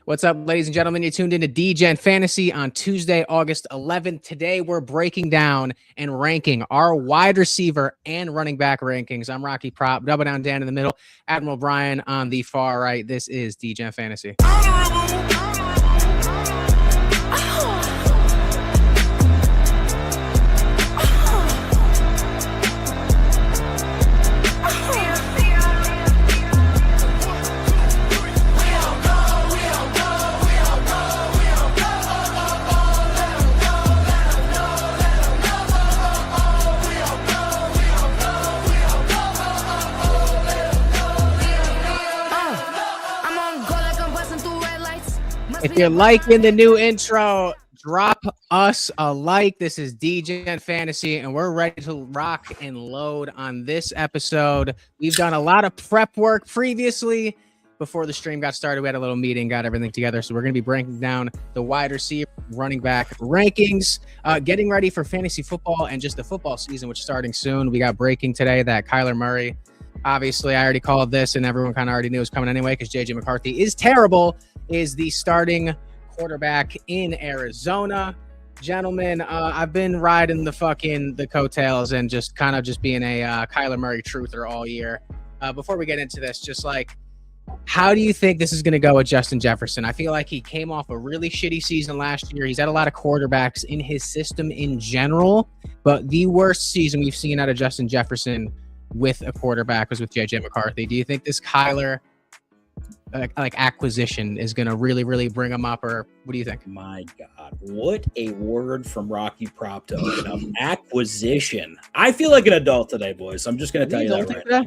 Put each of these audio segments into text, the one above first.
What's up, ladies and gentlemen? You tuned into Degen Fantasy on Tuesday, August 11th. Today, we're breaking down and ranking our wide receiver and running back rankings. I'm Rocky Prop, Double Down Dan in the middle, Admiral Brian on the far right. This is Degen Fantasy. If you're liking the new intro, drop us a like. This is Degen Fantasy, and we're ready to rock and load on this episode. We've done a lot of prep work previously. Before the stream got started, we had a little meeting, got everything together. So we're going to be breaking down the wide receiver, running back rankings, getting ready for fantasy football and just the football season, which is starting soon. We got breaking today that Kyler Murray, obviously, I already called this, and everyone kind of already knew it was coming anyway because J.J. McCarthy is terrible, is the starting quarterback in Arizona. Gentlemen, I've been riding the coattails and just kind of just being a Kyler Murray truther all year. Before we get into this, just like, how do you think this is going to go with Justin Jefferson? I feel like he came off a really shitty season last year. He's had a lot of quarterbacks in his system in general, but the worst season we've seen out of Justin Jefferson with a quarterback was with J.J. McCarthy. Do you think this Kyler acquisition is going to really bring him up, or what do you think? My God, what a word from Rocky Prop to open up. Acquisition. I feel like an adult today, boys. I'm just going to tell you that right now.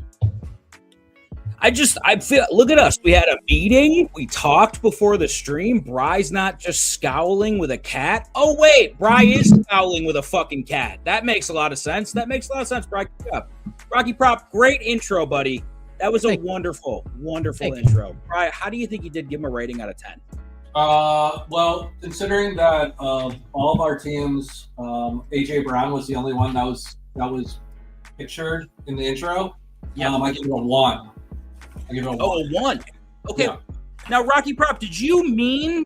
I feel, look at us. We had a meeting. We talked before the stream. Bry's not just scowling with a cat. Oh, wait, Bry is scowling with a fucking cat. That makes a lot of sense. Bry. Rocky Prop, great intro, buddy. That was a wonderful intro. Bry, how do you think you did? Give him a rating out of 10. Well, considering that all of our teams, AJ Brown was the only one that was pictured in the intro. Yeah, I give it a 1. A 1. Okay. Yeah. Now, Rocky Prop, did you mean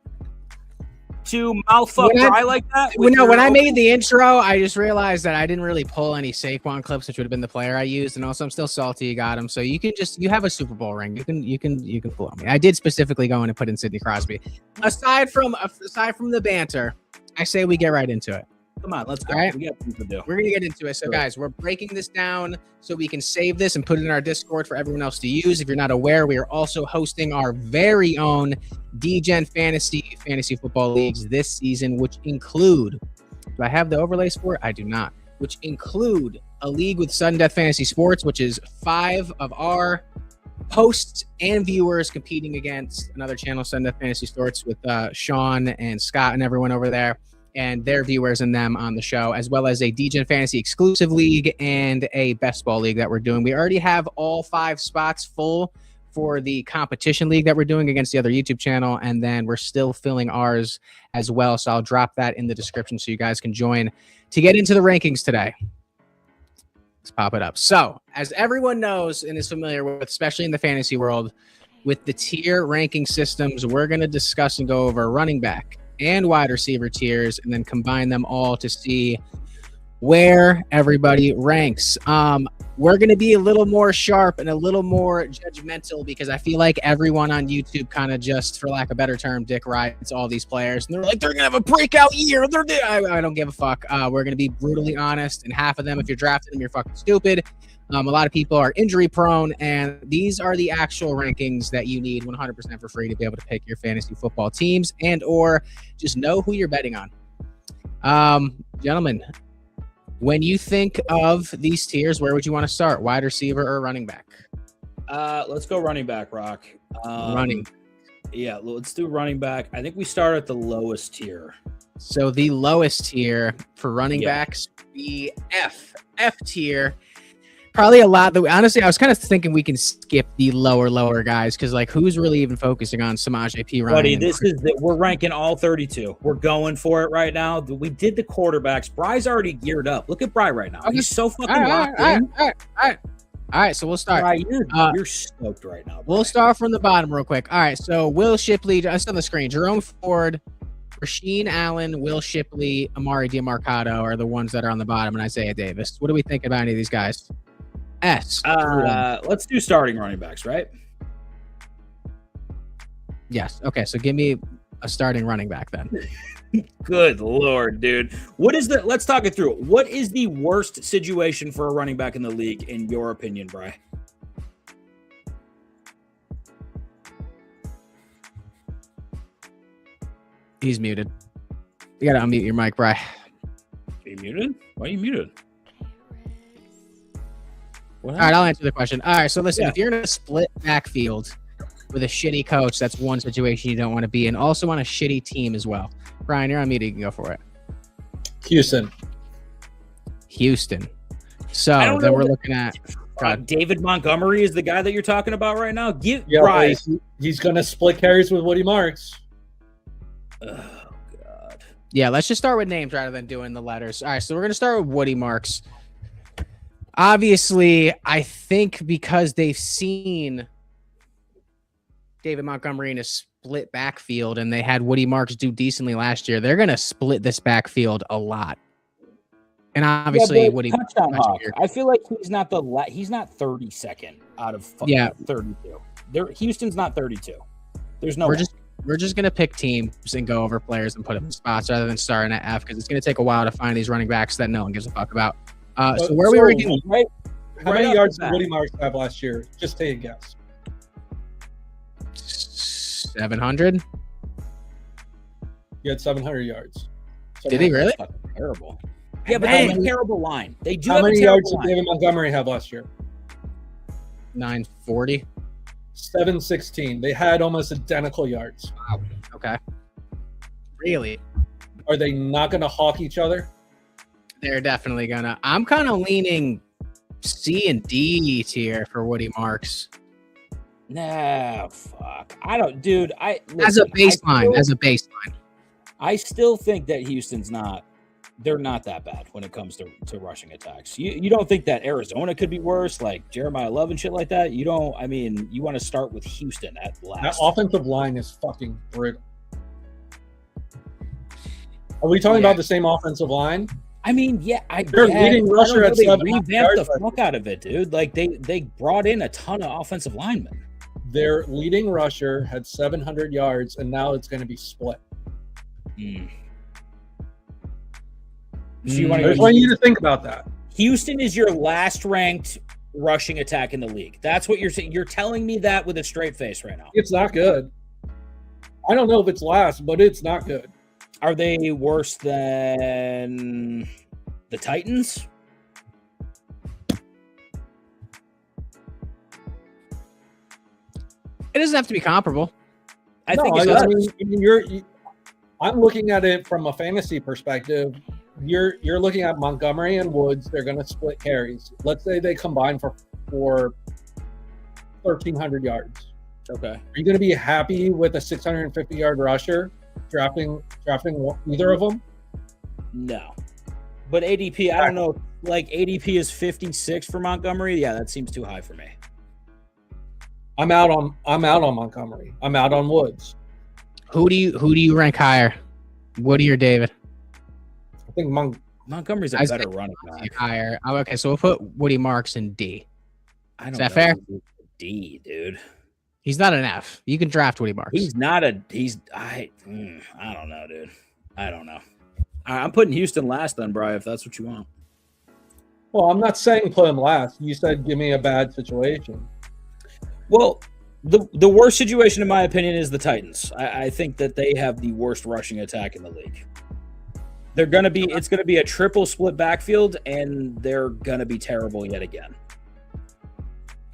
to mouth-fuck Bry like that? When I made the intro, I just realized that I didn't really pull any Saquon clips, which would have been the player I used, and also I'm still salty you got him. So you have a Super Bowl ring. You can pull on me. I did specifically go in and put in Sidney Crosby. Aside from the banter, I say we get right into it. Come on, let's go. All right. We got things to do. We're going to get into it. So, guys, we're breaking this down so we can save this and put it in our Discord for everyone else to use. If you're not aware, we are also hosting our very own Degen Fantasy Football Leagues this season, which include, do I have the overlays for it? I do not. Which include a league with Sudden Death Fantasy Sports, which is 5 of our hosts and viewers competing against another channel, Sudden Death Fantasy Sports, with Sean and Scott and everyone over there, and their viewers and them on the show, as well as a Degen Fantasy exclusive league and a best ball league that we're doing. We already have all 5 spots full for the competition league that we're doing against the other YouTube channel, and then we're still filling ours as well. So I'll drop that in the description so you guys can join to get into the rankings today. Let's pop it up. So as everyone knows and is familiar with, especially in the fantasy world, with the tier ranking systems, we're going to discuss and go over running back and wide receiver tiers, and then combine them all to see where everybody ranks. We're going to be a little more sharp and a little more judgmental because I feel like everyone on YouTube kind of just, for lack of a better term, dick rides all these players. And they're like, they're going to have a breakout year. I don't give a fuck. We're going to be brutally honest. And half of them, if you're drafting them, you're fucking stupid. A lot of people are injury prone, and these are the actual rankings that you need 100% for free to be able to pick your fantasy football teams and or just know who you're betting on. Gentlemen, when you think of these tiers, where would you want to start? Wide receiver or running back? Let's go running back, Rock. Running. Yeah, let's do running back. I think we start at the lowest tier. So the lowest tier for running backs, the F tier. Probably a lot. Honestly, I was kind of thinking we can skip the lower guys because, like, who's really even focusing on Samaje P. Ryan? Buddy, we're ranking all 32. We're going for it right now. We did the quarterbacks. Bry's already geared up. Look at Bry right now. He's so fucking locked in. All All right, so we'll start. Right, you're stoked right now. We'll start from the bottom real quick. All right, so Will Shipley, just on the screen. Jerome Ford, Rasheed Allen, Will Shipley, Amari Diamarcado are the ones that are on the bottom, and Isaiah Davis. What do we think about any of these guys? Let's do starting running backs, right? Yes. Okay, so give me a starting running back then. Good Lord, dude. Let's talk it through. What is the worst situation for a running back in the league, in your opinion, Bri? He's muted. You gotta unmute your mic, Bri. Are you muted? Why are you muted? All right, I'll answer the question. All right, so listen, if you're in a split backfield with a shitty coach, that's one situation you don't want to be in. Also on a shitty team as well. Brian, you're on mute. You can go for it. Houston. So then we're looking at David Montgomery is the guy that you're talking about right now. He's going to split carries with Woody Marks. Oh God. Yeah, let's just start with names rather than doing the letters. All right, so we're going to start with Woody Marks. Obviously, I think because they've seen David Montgomery in a split backfield and they had Woody Marks do decently last year, they're going to split this backfield a lot. And obviously, Woody touchdown hawk. I feel like he's not 32nd out of 32. Houston's not 32. There's no. We're just going to pick teams and go over players and put them in spots rather than starting at F, because it's going to take a while to find these running backs that no one gives a fuck about. So where we were getting how many yards did Woody Marks have last year? Just take a guess. 700. He had 700 yards. Did he really? Terrible. Yeah, but they have a terrible line. They do. How many yards did David Montgomery have last year? 940. 716. They had almost identical yards. Wow. Okay. Really? Are they not going to hawk each other? They're definitely gonna. I'm kind of leaning C and D tier for Woody Marks. Nah, fuck. I don't, dude. As a baseline. I still think that Houston's not. They're not that bad when it comes to rushing attacks. You don't think that Arizona could be worse, like Jeremiah Love and shit like that? You don't. I mean, you want to start with Houston at last. That offensive line is fucking brutal. Are we talking about the same offensive line? I mean, they're leading rusher at 7. Revamped the fuck out of it, dude. Like they brought in a ton of offensive linemen. Their leading rusher had 700 yards, and now it's going to be split. So I want you to think about that. Houston is your last ranked rushing attack in the league. That's what you're saying. You're telling me that with a straight face right now. It's not good. I don't know if it's last, but it's not good. Are they worse than the Titans? It doesn't have to be comparable. I think it does. I'm looking at it from a fantasy perspective. You're looking at Montgomery and Woods. They're going to split carries. Let's say they combine for 1,300 yards. Okay. Are you going to be happy with a 650-yard rusher drafting either of them? No. But ADP, I don't know. Like ADP is 56 for Montgomery. Yeah, that seems too high for me. I'm out on Montgomery. I'm out on Woods. Who do you rank higher, Woody or David? I think Montgomery's a better running back. Higher. Oh, okay, so we'll put Woody Marks in D. Is that fair? D, dude. He's not an F. You can draft Woody Marks. I don't know, dude. I don't know. I'm putting Houston last then, Bri, if that's what you want. Well, I'm not saying put him last. You said give me a bad situation. Well, the worst situation, in my opinion, is the Titans. I think that they have the worst rushing attack in the league. It's going to be a triple split backfield, and they're going to be terrible yet again.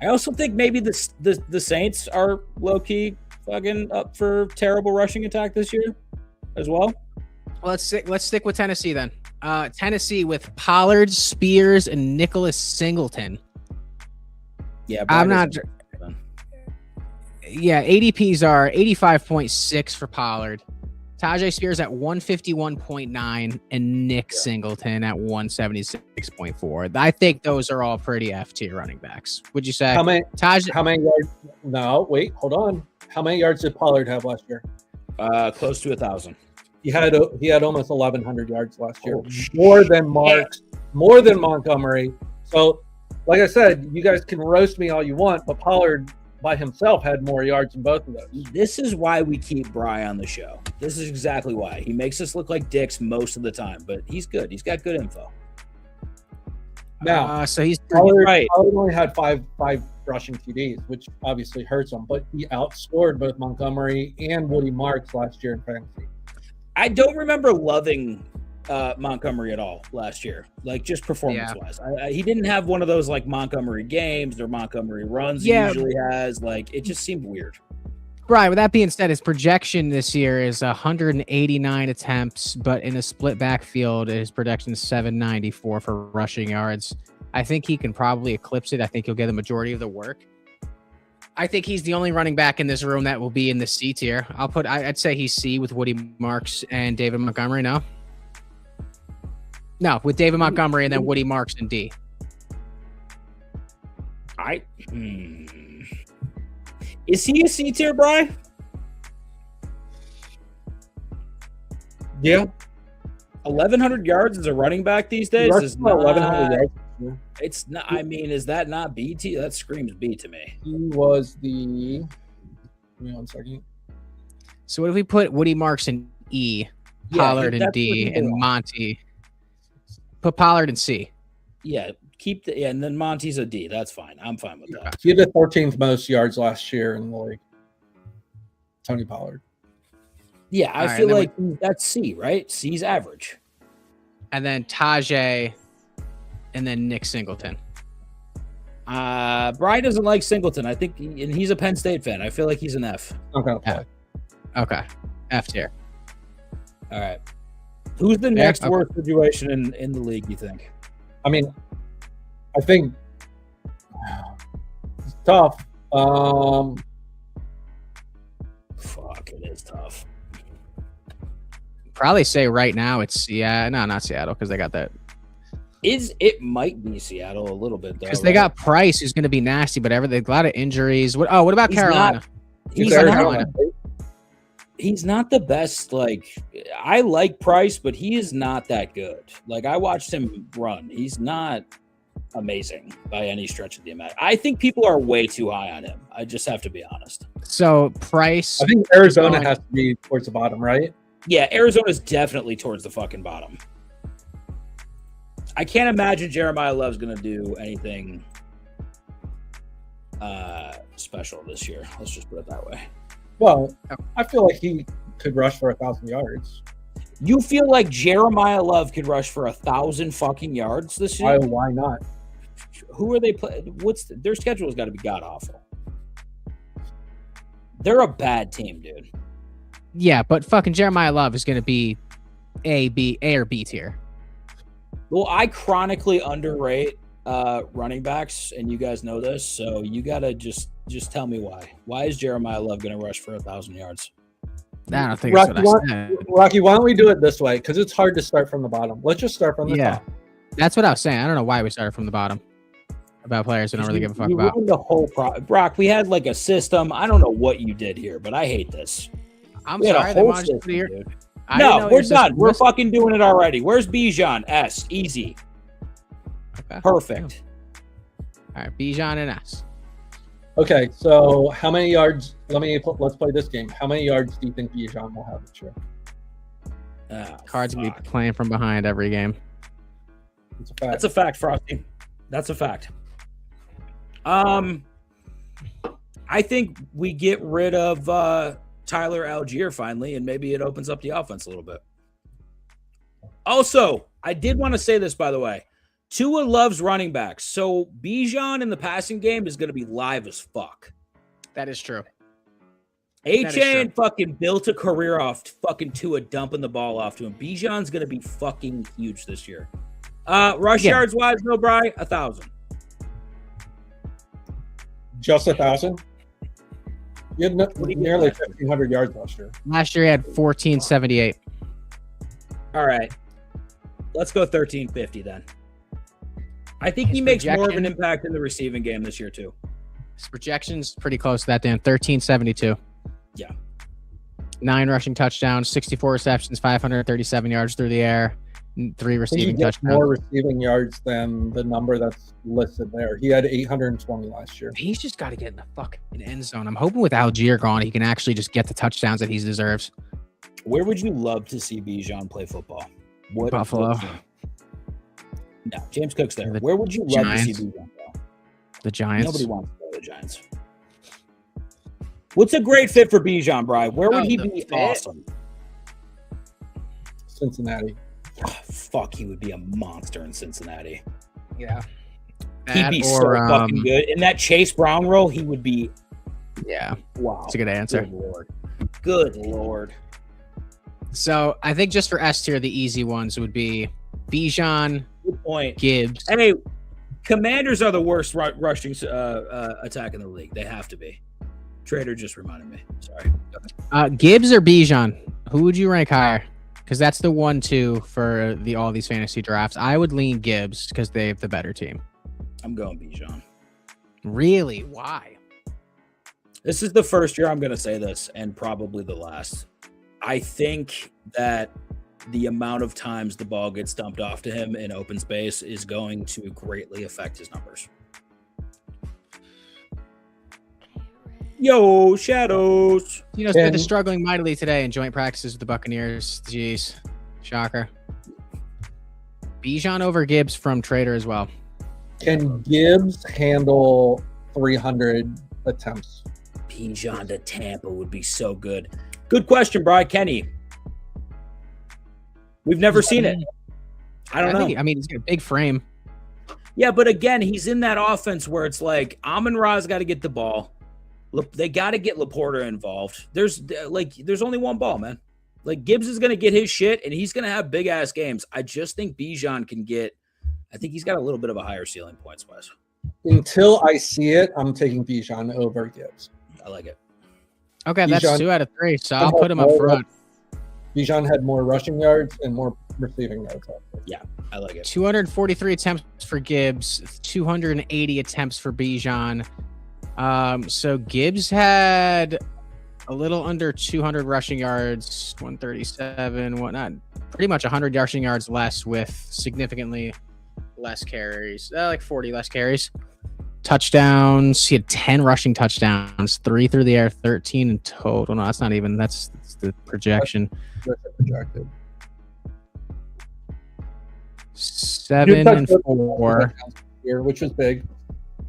I also think maybe the Saints are low-key fucking up for terrible rushing attack this year as well. Well, let's stick with Tennessee then. Tennessee with Pollard, Spears, and Nicholas Singleton. Yeah, I'm not. Yeah, ADPs are 85.6 for Pollard, Tajay Spears at 151.9 and Nick Singleton at 176.4. I think those are all pretty F tier running backs. Would you say? How many Tajay? yards? No, wait, hold on. How many yards did Pollard have last year? Close to 1,000. He had almost 1,100 yards last year, more than Montgomery. So, like I said, you guys can roast me all you want, but Pollard by himself had more yards than both of those. This is why we keep Bry on the show. This is exactly why. He makes us look like dicks most of the time, but he's good. He's got good info. Now, so he's Pollard, right. Pollard only had five rushing TDs, which obviously hurts him, but he outscored both Montgomery and Woody Marks last year in fantasy. I don't remember loving Montgomery at all last year, like just performance-wise. He didn't have one of those like Montgomery games or Montgomery runs he usually has. Like it just seemed weird. Right. With that being said, his projection this year is 189 attempts, but in a split backfield, his projection is 794 for rushing yards. I think he can probably eclipse it. I think he'll get the majority of the work. I think he's the only running back in this room that will be in the C tier. I'd say he's C with Woody Marks and David Montgomery. No, with David Montgomery and then Woody Marks and D. Is he a C tier, Bry? Yeah. 1,100 yards as a running back these days is not 1,100 yards. It's not. I mean, is that not B T? That screams B to me. He was the. Give me 1 second. So what if we put Woody Marks in E, Pollard in D, and Monty? Put Pollard in C. Yeah, and then Monty's a D. That's fine. I'm fine with that. He had the 14th most yards last year in the league. Tony Pollard. Yeah, I feel like that's C, right? C's average. And then Tajay, and then Nick Singleton. Brian doesn't like Singleton. I think, and he's a Penn State fan. I feel like he's an F. Okay. Okay. F tier. All right. Who's the next worst situation in the league, you think? I mean, I think it's tough. Fuck, it is tough. Probably say right now it's not Seattle because they got that. It might be Seattle a little bit though. Because they got Price, who's going to be nasty, but a lot of injuries. What about Carolina? He's not the best. Like, I like Price, but he is not that good. Like, I watched him run. He's not amazing by any stretch of the imagination. I think people are way too high on him. I just have to be honest. So Price, I think Arizona has to be towards the bottom, right? Yeah, Arizona's definitely towards the fucking bottom. I can't imagine Jeremiah Love's going to do anything special this year. Let's just put it that way. Well, I feel like he could rush for 1,000 yards. You feel like Jeremiah Love could rush for 1,000 fucking yards this year? Why not? Who are they playing? Their schedule's got to be god awful. They're a bad team, dude. Yeah, but fucking Jeremiah Love is going to be A or B tier. Well, I chronically underrate running backs, and you guys know this, so you gotta just tell me why. Why is Jeremiah Love going to rush for 1,000 yards? I don't think that's what I said. Rocky, why don't we do it this way? Because it's hard to start from the bottom. Let's just start from the top. That's what I was saying. I don't know why we started from the bottom about players we don't really give a fuck about. The whole Brock, we had like a system. I don't know what you did here, but I hate this. I'm sorry. No, we're done. We're fucking doing it already. Where's Bijan? S. Easy. Okay. Perfect. All right, Bijan and S. Okay, so how many yards? Let's play this game. How many yards do you think Bijan will have this year? Cards will be playing from behind every game. It's a fact. That's a fact, Frosty. That's a fact. I think we get rid of Tyler Algier finally, and maybe it opens up the offense a little bit. Also, I did want to say this, by the way. Tua loves running backs, so Bijan in the passing game is going to be live as fuck. That is true. HA fucking built a career off fucking Tua dumping the ball off to him. Bijan's going to be fucking huge this year. Rush yards wise, no, Bri, 1,000. Just 1,000? He had nearly 1,500 yards last year. Last year he had 1478. All right. Let's go 1350 then. I think His he makes more of an projection- impact in the receiving game this year too. His projection's pretty close to that, Dan. 1372. Yeah. 9 rushing touchdowns, 64 receptions, 537 yards through the air, 3 He receiving gets touchdowns. more receiving yards than the number that's listed there. He had 820 last year. He's just got to get in the fucking end zone. I'm hoping with Algier gone, he can actually just get the touchdowns that he deserves. Where would you love to see Bijan play football? What Buffalo. No, James Cook's there. The Where would you love Giants. to see Bijan go? The Giants. Nobody wants to go to the Giants. What's a great fit for Bijan, Bri? Where would he the be fit? awesome? Cincinnati. Oh, fuck, he would be a monster in Cincinnati. Yeah. He'd That be or, so fucking good. In that Chase Brown role, he would be, Yeah, wow. that's a good answer. Good Lord. Good Lord. So I think just for S tier, the easy ones would be Bijan, Good point. Gibbs. Hey, Commanders are the worst rushing attack in the league. They have to be. Trader just reminded me. Sorry. Gibbs or Bijan? Who would you rank higher? Because that's the 1-2 for all these fantasy drafts. I would lean Gibbs because they have the better team. I'm going Bijan. Really? Why? This is the first year I'm going to say this, and probably the last. I think that the amount of times the ball gets dumped off to him in open space is going to greatly affect his numbers. Yo, Shadows. You know, Smith is struggling mightily today in joint practices with the Buccaneers. Jeez. Shocker. Bijan over Gibbs from Trader as well. Can Gibbs handle 300 attempts? Bijan to Tampa would be so good. Good question, Brian. Kenny. We've never seen it. I don't know. He's got a big frame. Yeah, but again, he's in that offense where it's like Amon-Ra's got to get the ball. They got to get Laporta involved. There's only one ball, man. Like Gibbs is going to get his shit, and he's going to have big ass games. I just think Bijan can get. I think he's got a little bit of a higher ceiling points wise. Until I see it, I'm taking Bijan over Gibbs. I like it. Okay, that's Bijan- 2 out of 3, so I'll put him up front. Bijan had more rushing yards and more receiving yards. I like it. 243 attempts for Gibbs, 280 attempts for Bijan. So Gibbs had a little under 200 rushing yards, 137, whatnot. Pretty much 100 rushing yards less with significantly less carries, like 40 less carries. Touchdowns, he had 10 rushing touchdowns, 3 through the air, 13 in total. No, that's not even, that's the projection. That's projected. 7 and 4. Here, which was big.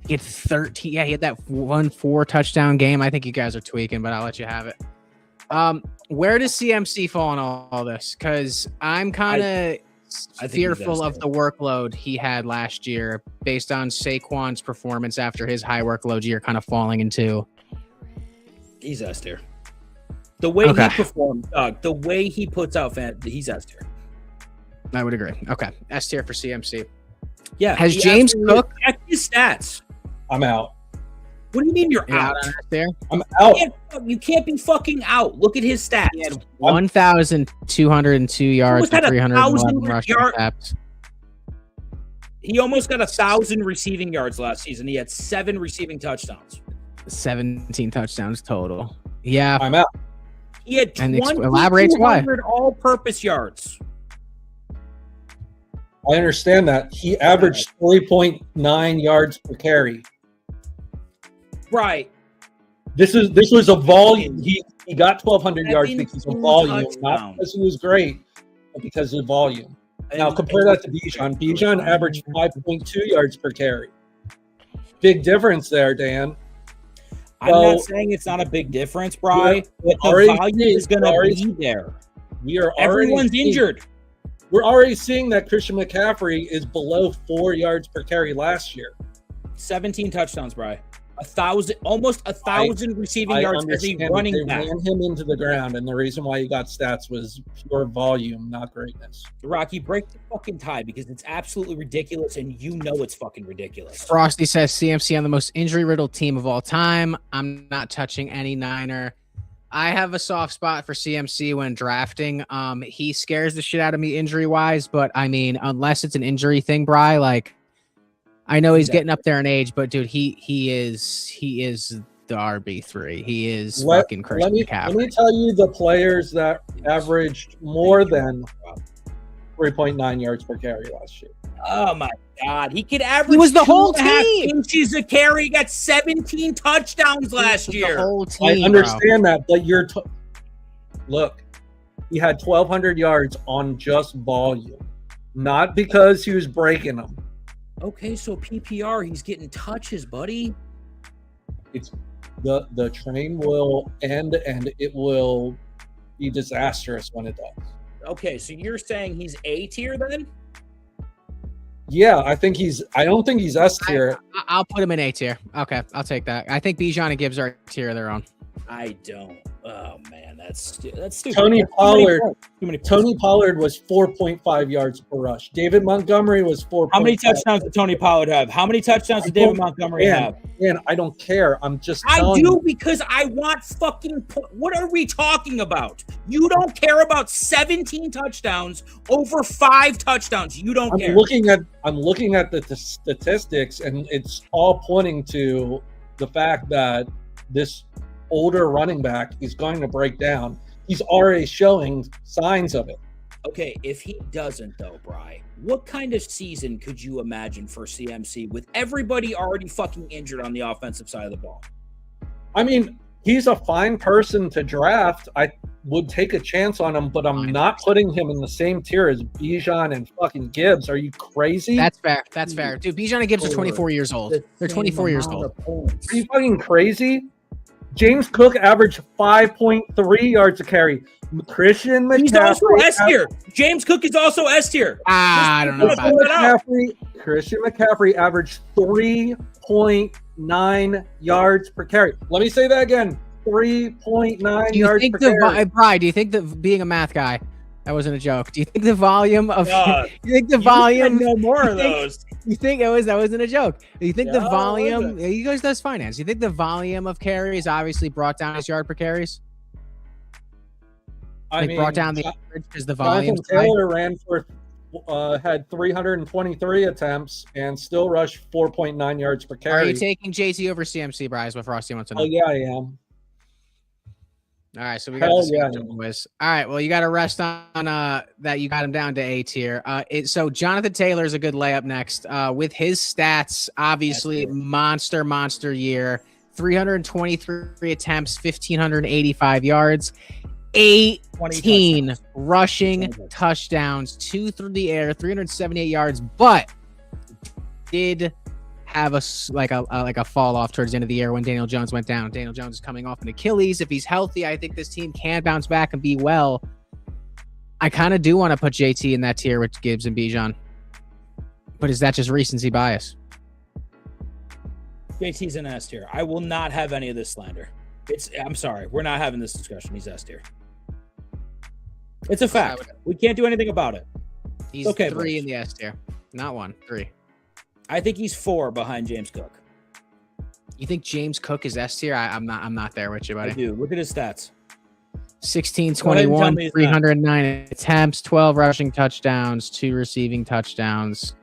He had 13. Yeah, he had that 1-4 touchdown game. I think you guys are tweaking, but I'll let you have it. Where does CMC fall in all this? Because I'm kind of fearful of the workload he had last year based on Saquon's performance after his high workload year kind of falling into. He's S tier. The way he performs, Doug, the way he puts out he's S tier. I would agree. Okay. S tier for CMC. Yeah. Has James Cook? Check his stats. I'm out. What do you mean you're out? There? I'm out. You can't be fucking out. Look at his stats. He had 1,202 yards Almost had for 311 1,000 rushing attempts. He almost got 1,000 receiving yards last season. He had 7 receiving touchdowns. 17 touchdowns total. Yeah. I'm out. He had And elaborates why. 2,200 all-purpose yards. I understand that. He averaged 3.9 yards per carry. Right. This was a volume. He got 1,200 yards because of volume, not touchdowns. because he was great, but because of volume. Now compare that to Bijan. Bijan averaged 5.2 yards per carry. Big difference there, Dan. I'm not saying it's not a big difference, Bri, but the volume is going to be there. Everyone's injured. We're already seeing that Christian McCaffrey is below 4 yards per carry last year. 17 touchdowns, Bri. almost 1,000 receiving yards as a running they back. ran him into the ground, and the reason why he got stats was pure volume, not greatness. Rocky, break the fucking tie because it's absolutely ridiculous, and you know it's fucking ridiculous. Frosty says CMC on the most injury-riddled team of all time. I'm not touching any Niner. I have a soft spot for CMC when drafting. He scares the shit out of me injury-wise, but I mean, unless it's an injury thing, Bri, like, I know he's getting up there in age, but dude, he is the RB3. He is fucking Christian McCaffrey. Let me tell you the players that averaged more than 3.9 yards per carry last year. Oh my God, he could average. He was the whole 2.5 inches a carry. He got 17 touchdowns last year. The whole team, I understand that, but look, he had 1,200 yards on just volume, not because he was breaking them. Okay, so PPR, he's getting touches, buddy. It's the train will end, and it will be disastrous when it does. Okay, so you're saying he's A tier then? Yeah, I don't think he's S tier. I'll put him in A tier. Okay, I'll take that. I think Bijan and Gibbs are tier of their own. I don't. Oh man, that's stupid. Tony Pollard was 4.5 yards per rush. David Montgomery was 4. How many touchdowns did Tony Pollard have? How many touchdowns did David Montgomery have? Man, I don't care. I'm just I telling do you. because I want fucking. What are we talking about? You don't care about 17 touchdowns over 5 touchdowns. You don't care. I'm looking at the statistics, and it's all pointing to the fact that this older running back is going to break down. He's already showing signs of it. Okay, if he doesn't though, Bri, what kind of season could you imagine for CMC with everybody already fucking injured on the offensive side of the ball? I mean, he's a fine person to draft. I would take a chance on him, but I'm not putting him in the same tier as Bijan and fucking Gibbs. Are you crazy? That's fair. Dude, Bijan and Gibbs are 24 years old. They're 24 years old. Are you fucking crazy? James Cook averaged 5.3 yards a carry. Christian McCaffrey. He's also S tier. James Cook is also S tier. I don't know about that. Christian McCaffrey averaged 3.9 yards per carry. Let me say that again. 3.9 yards per carry. Bri, do you think that being a math guy, that wasn't a joke? Do you think the volume of you think the volume no more of those? You think that wasn't a joke? Do you think the volume? You guys does finance. You think the volume of carries obviously brought down his yard per carries? I mean, brought down the average because the volume. Taylor ran for had 323 attempts and still rushed 4.9 yards per carry. Are you taking JT over CMC, Bryce? What Frosty wants to know? Oh yeah, I am. All right, so we got the boys. All right, well, you got to rest on that. You got him down to A tier. So Jonathan Taylor is a good layup next. With his stats, obviously monster year. 323 attempts, 1,585 yards, 18 rushing touchdowns, 2 through the air, 378 yards, but did have a fall off towards the end of the year when Daniel Jones went down. Daniel Jones is coming off an Achilles. If he's healthy, I think this team can bounce back and be well. I kind of do want to put JT in that tier with Gibbs and Bijan, but is that just recency bias? JT's an S tier. I will not have any of this slander. I'm sorry. We're not having this discussion. He's S tier. It's a fact. We can't do anything about it. He's okay, 3 in the S tier. Not 1, 3. I think he's 4 behind James Cook. You think James Cook is S tier? I'm not there with you, buddy. I do. Look at his stats. 16, 21, 309 attempts, 12 rushing touchdowns, 2 receiving touchdowns.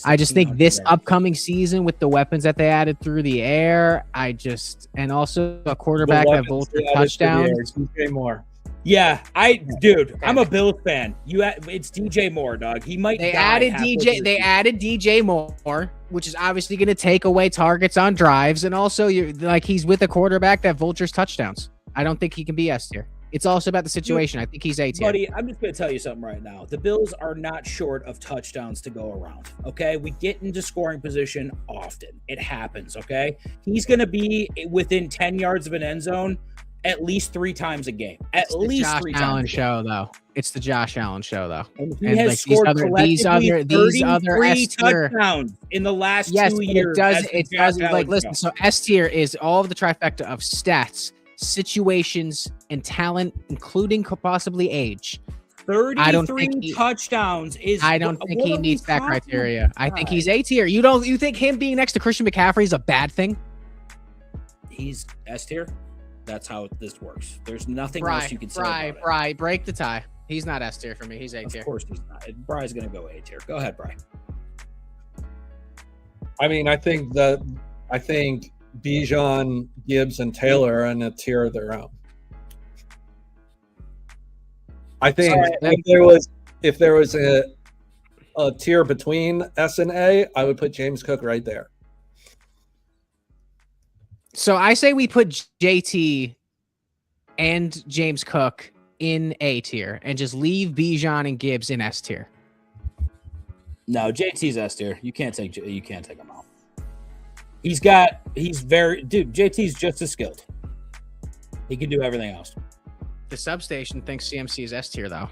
I just think this upcoming season with the weapons that they added through the air, and also a quarterback that bolted touchdowns. DJ Moore. Yeah, I'm a Bills fan. It's DJ Moore, dog. He might. They added DJ Moore, which is obviously going to take away targets on drives, and also he's with a quarterback that vultures touchdowns. I don't think he can be S tier. It's also about the situation. I think he's A tier. Buddy, I'm just going to tell you something right now. The Bills are not short of touchdowns to go around, okay? We get into scoring position often. It happens, okay? He's going to be within 10 yards of an end zone at least 3 times a game. At It's the least Josh 3 Allen times. show, though. It's the Josh Allen show, though. And he And, has like, scored these other 33 S tier. touchdowns in the last Yes, 2 but years. it does like listen. So S tier is all of the trifecta of stats, situations, and talent, including possibly age. 33 touchdowns is. I don't think he meets that criteria. I think he's A tier. You think him being next to Christian McCaffrey is a bad thing? He's S tier. That's how this works. There's nothing else you can say about it. Bry, break the tie. He's not S tier for me. He's A tier. Of course he's not. Bry's gonna go A tier. Go ahead, Bry. I mean, I think Bijan, Gibbs, and Taylor are in a tier of their own. I think if there was a tier between S and A, I would put James Cook right there. So I say we put JT and James Cook in A tier and just leave Bijan and Gibbs in S tier. No, JT's S tier. You can't take him out. JT's just as skilled. He can do everything else. The substation thinks CMC is S tier though.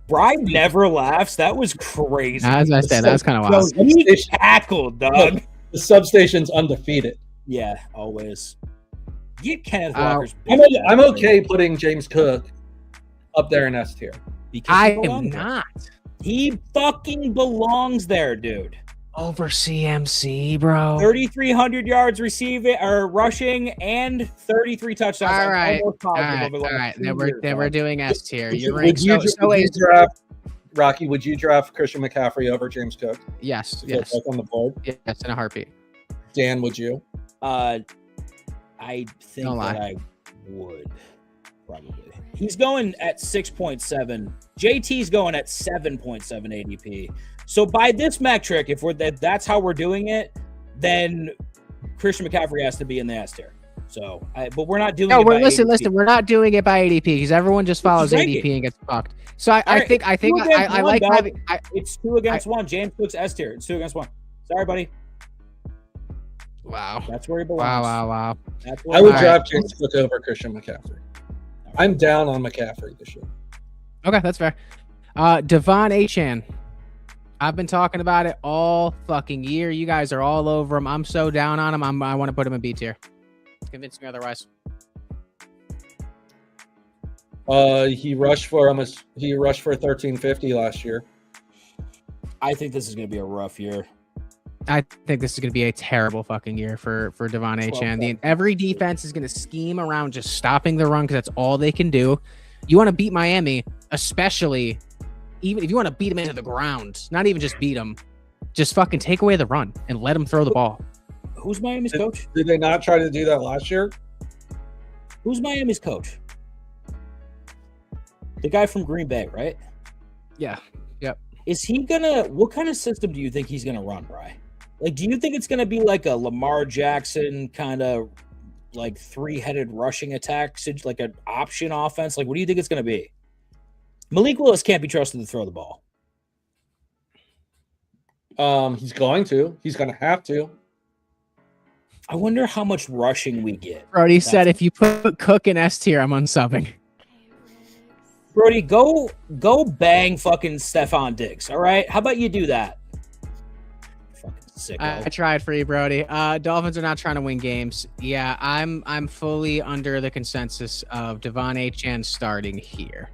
Bry never laughs. That was crazy. As I said, that's kind of wild. He tackled, dog. The substation's undefeated. Yeah, always. Get Kenneth Walker's. I'm okay putting James Cook up there in S tier. I am not. He fucking belongs there, dude. Over CMC, bro. 3,300 yards receiving or rushing and 33 touchdowns. All right. Then we're doing S tier. Rocky, would you draft Christian McCaffrey over James Cook? Yes. On the board? Yes, in a heartbeat. Dan, would you? I think that I would probably. He's going at 6.7. JT's going at 7.7 ADP. So by this metric, if that's how we're doing it, then Christian McCaffrey has to be in the S tier. So, but we're not doing. No, listen. We're not doing it by ADP because everyone just follows ADP and gets fucked. So I think I like having. It's 2 against 1. James Cook's S tier. It's 2 against 1. Sorry, buddy. Wow. That's where he belongs. Wow. I would draft James Cook over Christian McCaffrey. I'm down on McCaffrey this year. Okay, that's fair. Devon Achane. I've been talking about it all fucking year. You guys are all over him. I'm so down on him. I want to put him in B tier. Convince me otherwise. He rushed for 1350 last year. I think this is going to be a rough year. I think this is going to be a terrible fucking year for Devon Achane. Every defense is going to scheme around just stopping the run because that's all they can do. You want to beat Miami, especially even if you want to beat them into the ground, not even just beat them, just fucking take away the run and let them throw the ball. Who's Miami's coach? Did they not try to do that last year? Who's Miami's coach? The guy from Green Bay, right? Yeah. Yep. Is he gonna? What kind of system do you think he's gonna run, Bri? Like, do you think it's gonna be like a Lamar Jackson kind of like 3-headed rushing attack, like an option offense? Like, what do you think it's gonna be? Malik Willis can't be trusted to throw the ball. He's going to. He's going to have to. I wonder how much rushing we get. Brody said, if you put Cook in S tier, I'm unsubbing. Brody, go bang fucking Stephon Diggs, all right? How about you do that? Fucking sicko. I tried for you, Brody. Dolphins are not trying to win games. Yeah, I'm fully under the consensus of Devon Achane starting here.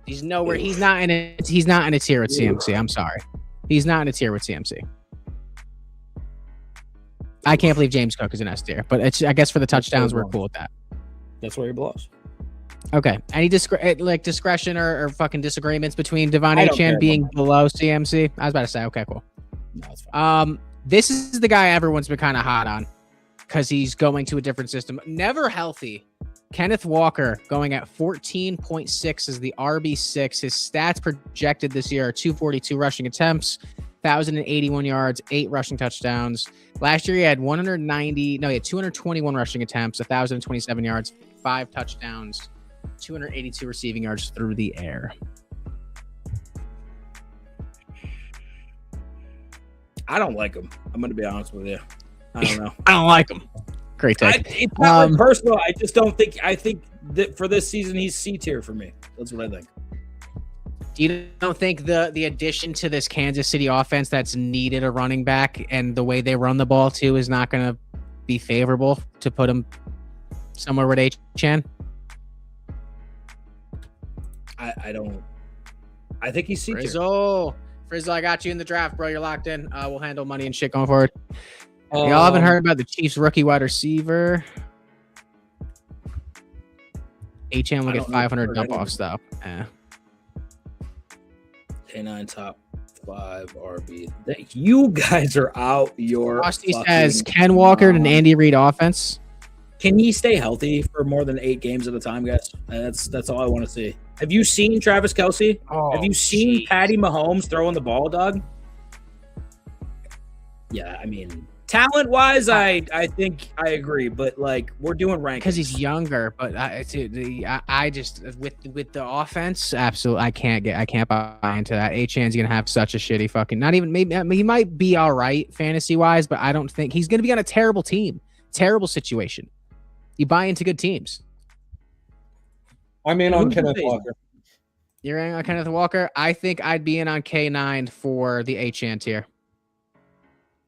He's nowhere. He's not in a tier with CMC. I'm sorry. He's not in a tier with CMC. I can't believe James Cook is an S tier, but I guess for the touchdowns, we're cool with that. That's where he belongs. Okay. Any discretion or fucking disagreements between Devon Achane being below CMC? I was about to say, okay, cool. No, it's fine. This is the guy everyone's been kind of hot on because he's going to a different system. Never healthy. Kenneth Walker going at 14.6 as the RB6. His stats projected this year are 242 rushing attempts, 1,081 yards, 8 rushing touchdowns. Last year he had 221 rushing attempts, 1,027 yards, 5 touchdowns, 282 receiving yards through the air. I don't like him. I'm going to be honest with you. I don't know. I don't like him. Great take. It's not like personal. I just don't think. I think that for this season, he's C tier for me. That's what I think. You don't think the addition to this Kansas City offense that's needed a running back and the way they run the ball too is not going to be favorable to put him somewhere with H-Chan? I don't. I think he's C tier. Frizzle, I got you in the draft, bro. You're locked in. We'll handle money and shit going forward. Y'all haven't heard about the Chiefs rookie wide receiver. H-Chan will get 500 dump offs though. K9 top 5 RB. You guys are out your. Frosty says Ken Walker and Andy Reid offense. Can he stay healthy for more than 8 games at a time, guys? That's all I want to see. Have you seen Travis Kelce? Have you seen Patty Mahomes throwing the ball, Doug? Yeah, I mean, talent-wise, I think I agree, but like we're doing rankings because he's younger. But I just with the offense, absolutely, I can't buy into that. H-Chan's gonna have such a shitty fucking. Not even maybe. I mean, he might be all right fantasy-wise, but I don't think he's gonna be on a terrible team, terrible situation. You buy into good teams. I'm in on Kenneth Walker. You're in on Kenneth Walker. I think I'd be in on K9 for the H-Chan tier.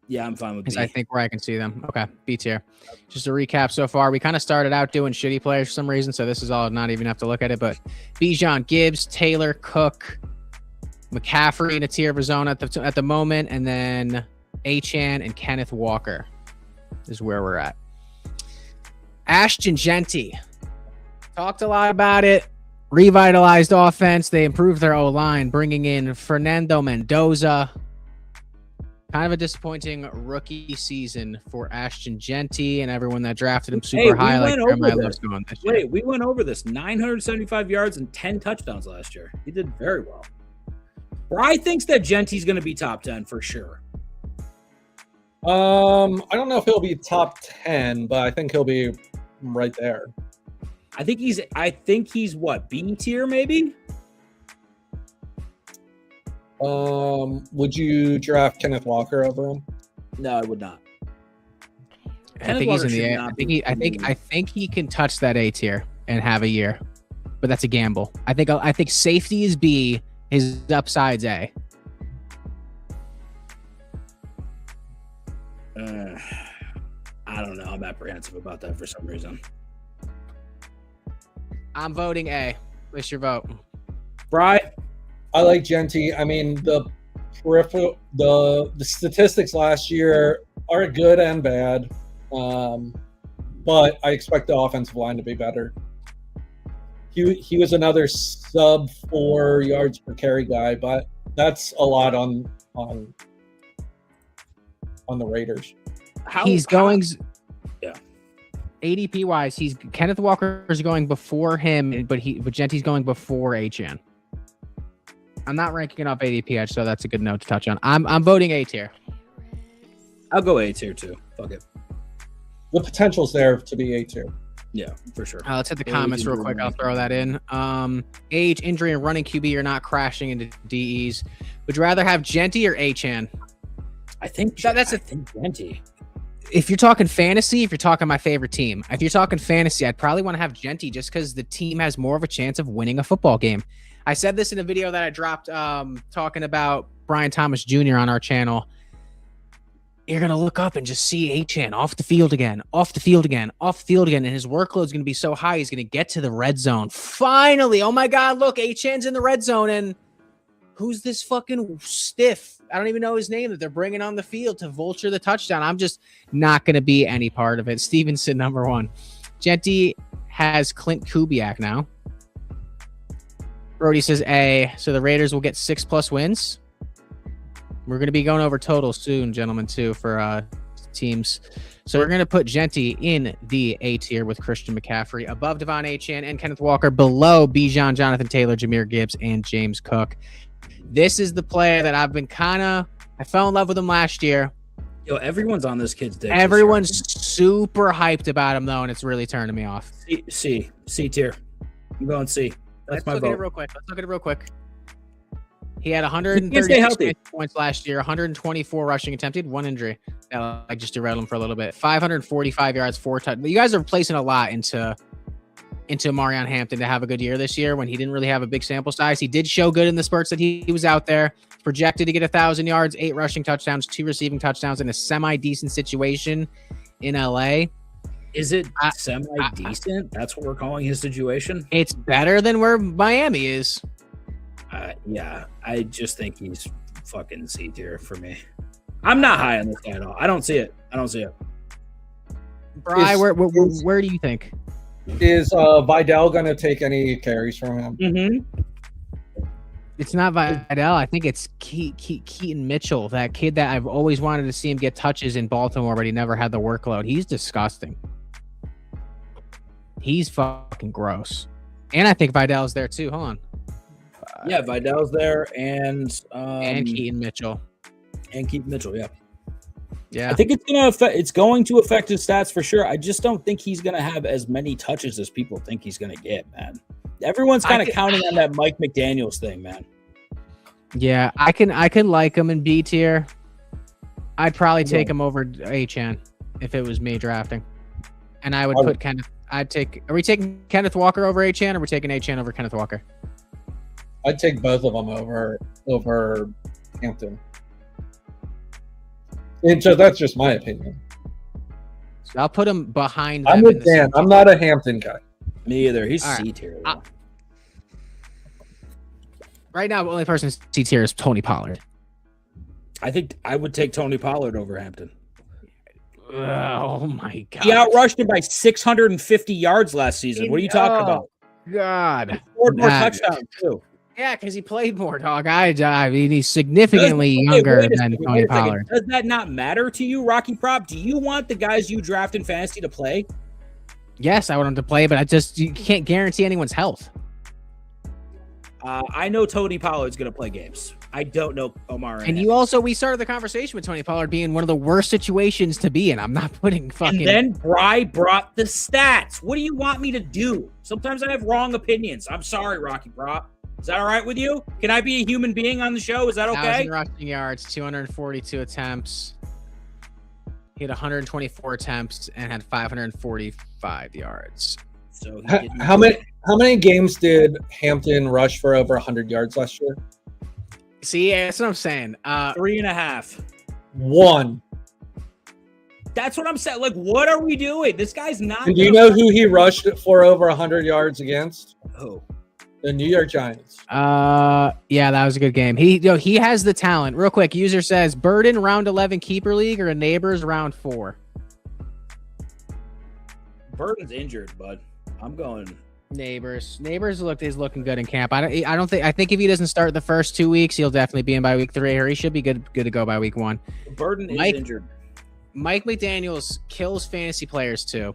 Yeah, I'm fine with B. Because I think where I can see them. Okay, B tier. Just a recap so far. We kind of started out doing shitty players for some reason, so this is all not even have to look at it. But Bijan, Gibbs, Taylor, Cook, McCaffrey in a tier of his own at the moment, and then H-Chan and Kenneth Walker is where we're at. Ashton Genty. Talked a lot about it. Revitalized offense. They improved their O-line, bringing in Fernando Mendoza. Kind of a disappointing rookie season for Ashton Genty and everyone that drafted him super high. Like everybody loves going this year. Wait, we went over this. 975 yards and 10 touchdowns last year. He did very well. Bry thinks that Genty's going to be top 10 for sure. I don't know if he'll be top 10, but I think he'll be right there. I think he's what, B tier maybe? Would you draft Kenneth Walker over him? No, I would not. I think he's in the A. I think he can touch that A tier and have a year, but that's a gamble. I think safety is B. His upside's A. I don't know. I'm apprehensive about that for some reason. I'm voting A. What's your vote? Bry? I like Genty. I mean, the statistics last year are good and bad, but I expect the offensive line to be better. He was another sub 4 yards per carry guy, but that's a lot on the Raiders. ADP wise, Kenneth Walker is going before him, but Genty's going before H-Chan. I'm not ranking it off ADP, so that's a good note to touch on. I'm voting A tier. I'll go A tier too. Fuck it. The potential's there to be A tier. Yeah, for sure. Let's hit the comments real quick. I'll throw that in. Age, injury, and running QB are not crashing into DEs. Would you rather have Genty or H-Chan? I think Genty. If you're talking fantasy, if you're talking my favorite team, if you're talking fantasy, I'd probably want to have Genty just because the team has more of a chance of winning a football game. I said this in a video that I dropped talking about Brian Thomas Jr. on our channel. You're going to look up and just see H-Chan off the field again, and his workload's going to be so high, he's going to get to the red zone. Finally, oh my God, look, H-Chan's in the red zone, and who's this fucking stiff? I don't even know his name that they're bringing on the field to vulture the touchdown. I'm just not going to be any part of it. Stevenson, number 1. Genty has Clint Kubiak now. Brody says A. So the Raiders will get 6+ wins. We're going to be going over totals soon, gentlemen, too, for teams. So we're going to put Genty in the A tier with Christian McCaffrey, above Devon Achane and Kenneth Walker, below Bijan, Jonathan Taylor, Jahmyr Gibbs, and James Cook. This is the player that I've been I fell in love with him last year. Yo, everyone's on this kid's dick. Everyone's super hyped about him, though, and it's really turning me off. C tier. I'm going C. That's my vote. Let's look at it real quick. He had He can't 136 stay healthy. fantasy points last year, 124 rushing attempts. He had one injury. I just derailed him for a little bit. 545 yards, 4 touchdowns. You guys are placing a lot into Marion Hampton to have a good year this year when he didn't really have a big sample size. He did show good in the spurts that he was out there. Projected to get 1,000 yards, 8 rushing touchdowns, 2 receiving touchdowns in a semi-decent situation in LA. Is it semi-decent? That's what we're calling his situation? It's better than where Miami is. Yeah, I just think he's fucking C tier for me. I'm not high on this guy at all. I don't see it. Bri, where do you think? Is Vidal going to take any carries from him? Mm-hmm. It's not Vidal. I think it's Keaton Mitchell, that kid that I've always wanted to see him get touches in Baltimore, but he never had the workload. He's disgusting. He's fucking gross. And I think Vidal's there too. Hold on. Yeah, Vidal's there and Keaton Mitchell. Yeah. I think it's going to affect his stats for sure. I just don't think he's going to have as many touches as people think he's going to get, man. Everyone's kind of counting on that Mike McDaniels thing, man. Yeah, I can like him in B tier. I'd probably take him over Achane if it was me drafting. And I would put Kenneth. Are we taking Kenneth Walker over Achane, or are we taking Achane over Kenneth Walker? I'd take both of them over Hampton. And so that's just my opinion. So I'll put him behind them. I'm with Dan. I'm not a Hampton guy. Me either. He's All right. C tier. Right now, the only person C tier is Tony Pollard. I think I would take Tony Pollard over Hampton. Oh my god! He outrushed him by 650 yards last season. What are you talking about? God, He scored more touchdowns too. Yeah, because he played more, dog. I mean, he's significantly younger than Tony Pollard. Does that not matter to you, Rocky Prop? Do you want the guys you draft in fantasy to play? Yes, I want him to play, but you can't guarantee anyone's health. I know Tony Pollard's going to play games. I don't know Omar. And we started the conversation with Tony Pollard being one of the worst situations to be in. I'm not putting fucking. And then Bry brought the stats. What do you want me to do? Sometimes I have wrong opinions. I'm sorry, Rocky Prop. Is that all right with you? Can I be a human being on the show? Is that okay? 1,000 rushing yards, 242 attempts. He had 124 attempts and had 545 yards. So how many games did Hampton rush for over 100 yards last year? See, that's what I'm saying. 3.5. 1. That's what I'm saying. Like, what are we doing? This guy's not. And do you know who he rushed for over 100 yards against? Who? The New York Giants. Yeah, that was a good game. He has the talent. Real quick, user says Burden round 11 keeper league or a Neighbors round 4. Burden's injured, bud. I'm going Neighbors. Neighbors is looking good in camp. I think if he doesn't start the first 2 weeks, he'll definitely be in by week 3, or he should be good to go by week 1. Burden is injured. Mike McDaniels kills fantasy players too.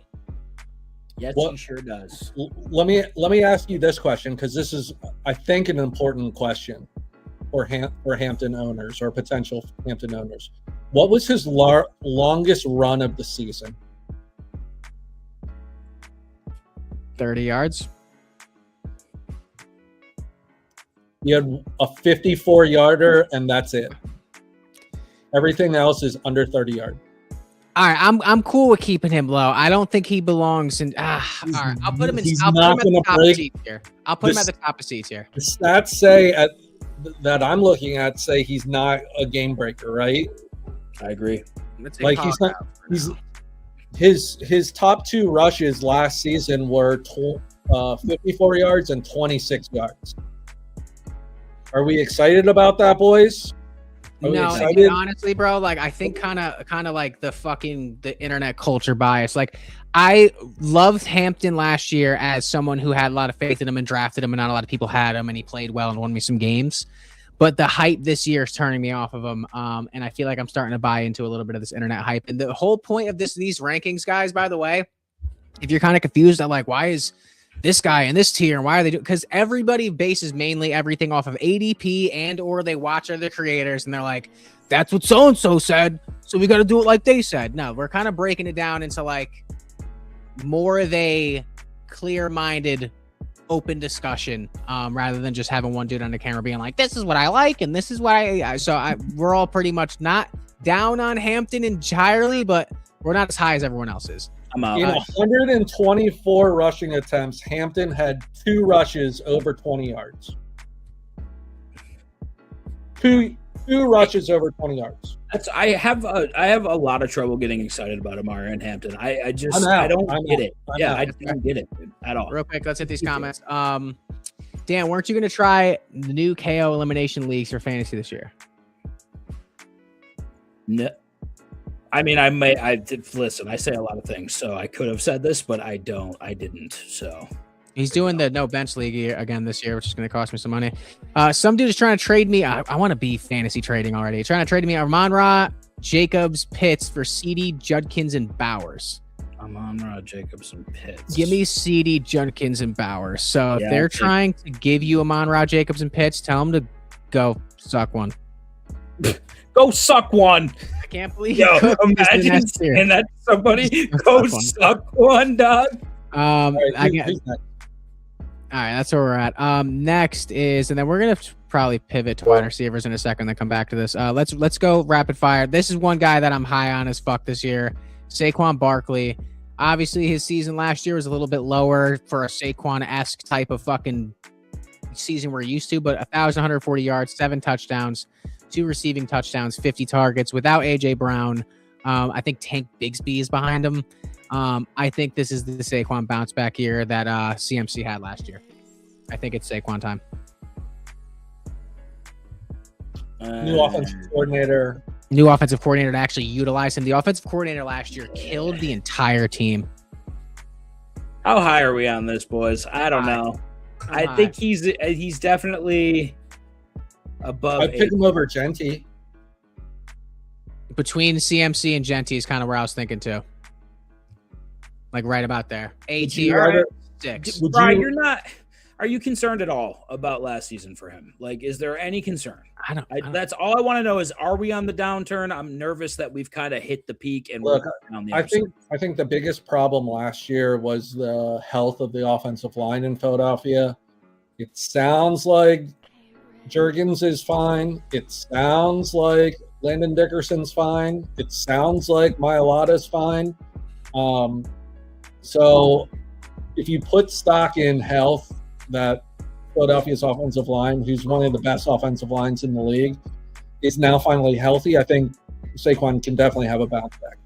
Yes, he sure does. Let me ask you this question, because this is, I think, an important question for Hampton owners or potential Hampton owners. What was his longest run of the season? 30 yards. He had a 54-yarder, and that's it. Everything else is under 30 yards. All right, I'm cool with keeping him low. I don't think he belongs in. All right, I'll put him in. I'll put him at the top of C tier. I'll put him at the top of C tier. The stats say that I'm looking at say he's not a game breaker, right? I agree. Like he's not. His top 2 rushes last season were 54 yards and 26 yards. Are we excited about that, boys? No, honestly, bro, like I think kind of like the internet culture bias. Like I loved Hampton last year as someone who had a lot of faith in him and drafted him, and not a lot of people had him, and he played well and won me some games. But the hype this year is turning me off of him, and I feel like I'm starting to buy into a little bit of this internet hype. And the whole point of these rankings, guys, by the way, if you're kind of confused, I'm like, why is this guy in this tier, and why are they doing? Because everybody bases mainly everything off of ADP, and or they watch other creators and they're like, that's what so and so said, so we got to do it like they said. No, we're kind of breaking it down into like more of a clear-minded open discussion rather than just having one dude on the camera being like, this is what I like and this is what we're all pretty much not down on Hampton entirely, but we're not as high as everyone else is. I'm out. In 124 rushing attempts, Hampton had 2 rushes over 20 yards. Two rushes over 20 yards. I have a lot of trouble getting excited about Amari and Hampton. I don't get it. I don't get it at all. Real quick, let's hit these comments. Dan, weren't you going to try the new KO elimination leagues for fantasy this year? No. I mean, I did listen. I say a lot of things, so I could have said this, but I didn't. So he's doing the no bench league again this year, which is going to cost me some money. Some dude is trying to trade me. I want to be fantasy trading already. Trying to trade me Amon-Ra, Jacobs, Pitts for CD, Judkins, and Bowers. Amon-Ra, Jacobs, and Pitts. Give me CD, Judkins, and Bowers. So if they're trying to give you Amon-Ra, Jacobs, and Pitts, tell them to go suck one. Go suck one. I can't believe you imagine saying that to somebody. Go suck one, dog. All right, that's where we're at. Next is, and then we're gonna probably pivot to wide receivers in a second, then come back to this. Let's go rapid fire. This is one guy that I'm high on as fuck this year, Saquon Barkley. Obviously, his season last year was a little bit lower for a Saquon-esque type of fucking season we're used to, but 1,140 yards, 7 touchdowns, 2 receiving touchdowns, 50 targets without AJ Brown. I think Tank Bigsby is behind him. I think this is the Saquon bounce back year that CMC had last year. I think it's Saquon time. New offensive coordinator. New offensive coordinator to actually utilize him. The offensive coordinator last year killed the entire team. How high are we on this, boys? I don't know. I think he's definitely above. I'd pick him over Genty. Between CMC and Genty is kind of where I was thinking too. Like right about there. 6. Brian, you're not. Are you concerned at all about last season for him? Like, is there any concern? I don't. That's all I want to know is, are we on the downturn? I'm nervous that we've kind of hit the peak and look. We're on the I think the biggest problem last year was the health of the offensive line in Philadelphia. It sounds like Juergens is fine. It sounds like Landon Dickerson's fine. It sounds like Mailata's fine. So if you put stock in health, that Philadelphia's offensive line, who's one of the best offensive lines in the league, is now finally healthy, I think Saquon can definitely have a bounce back.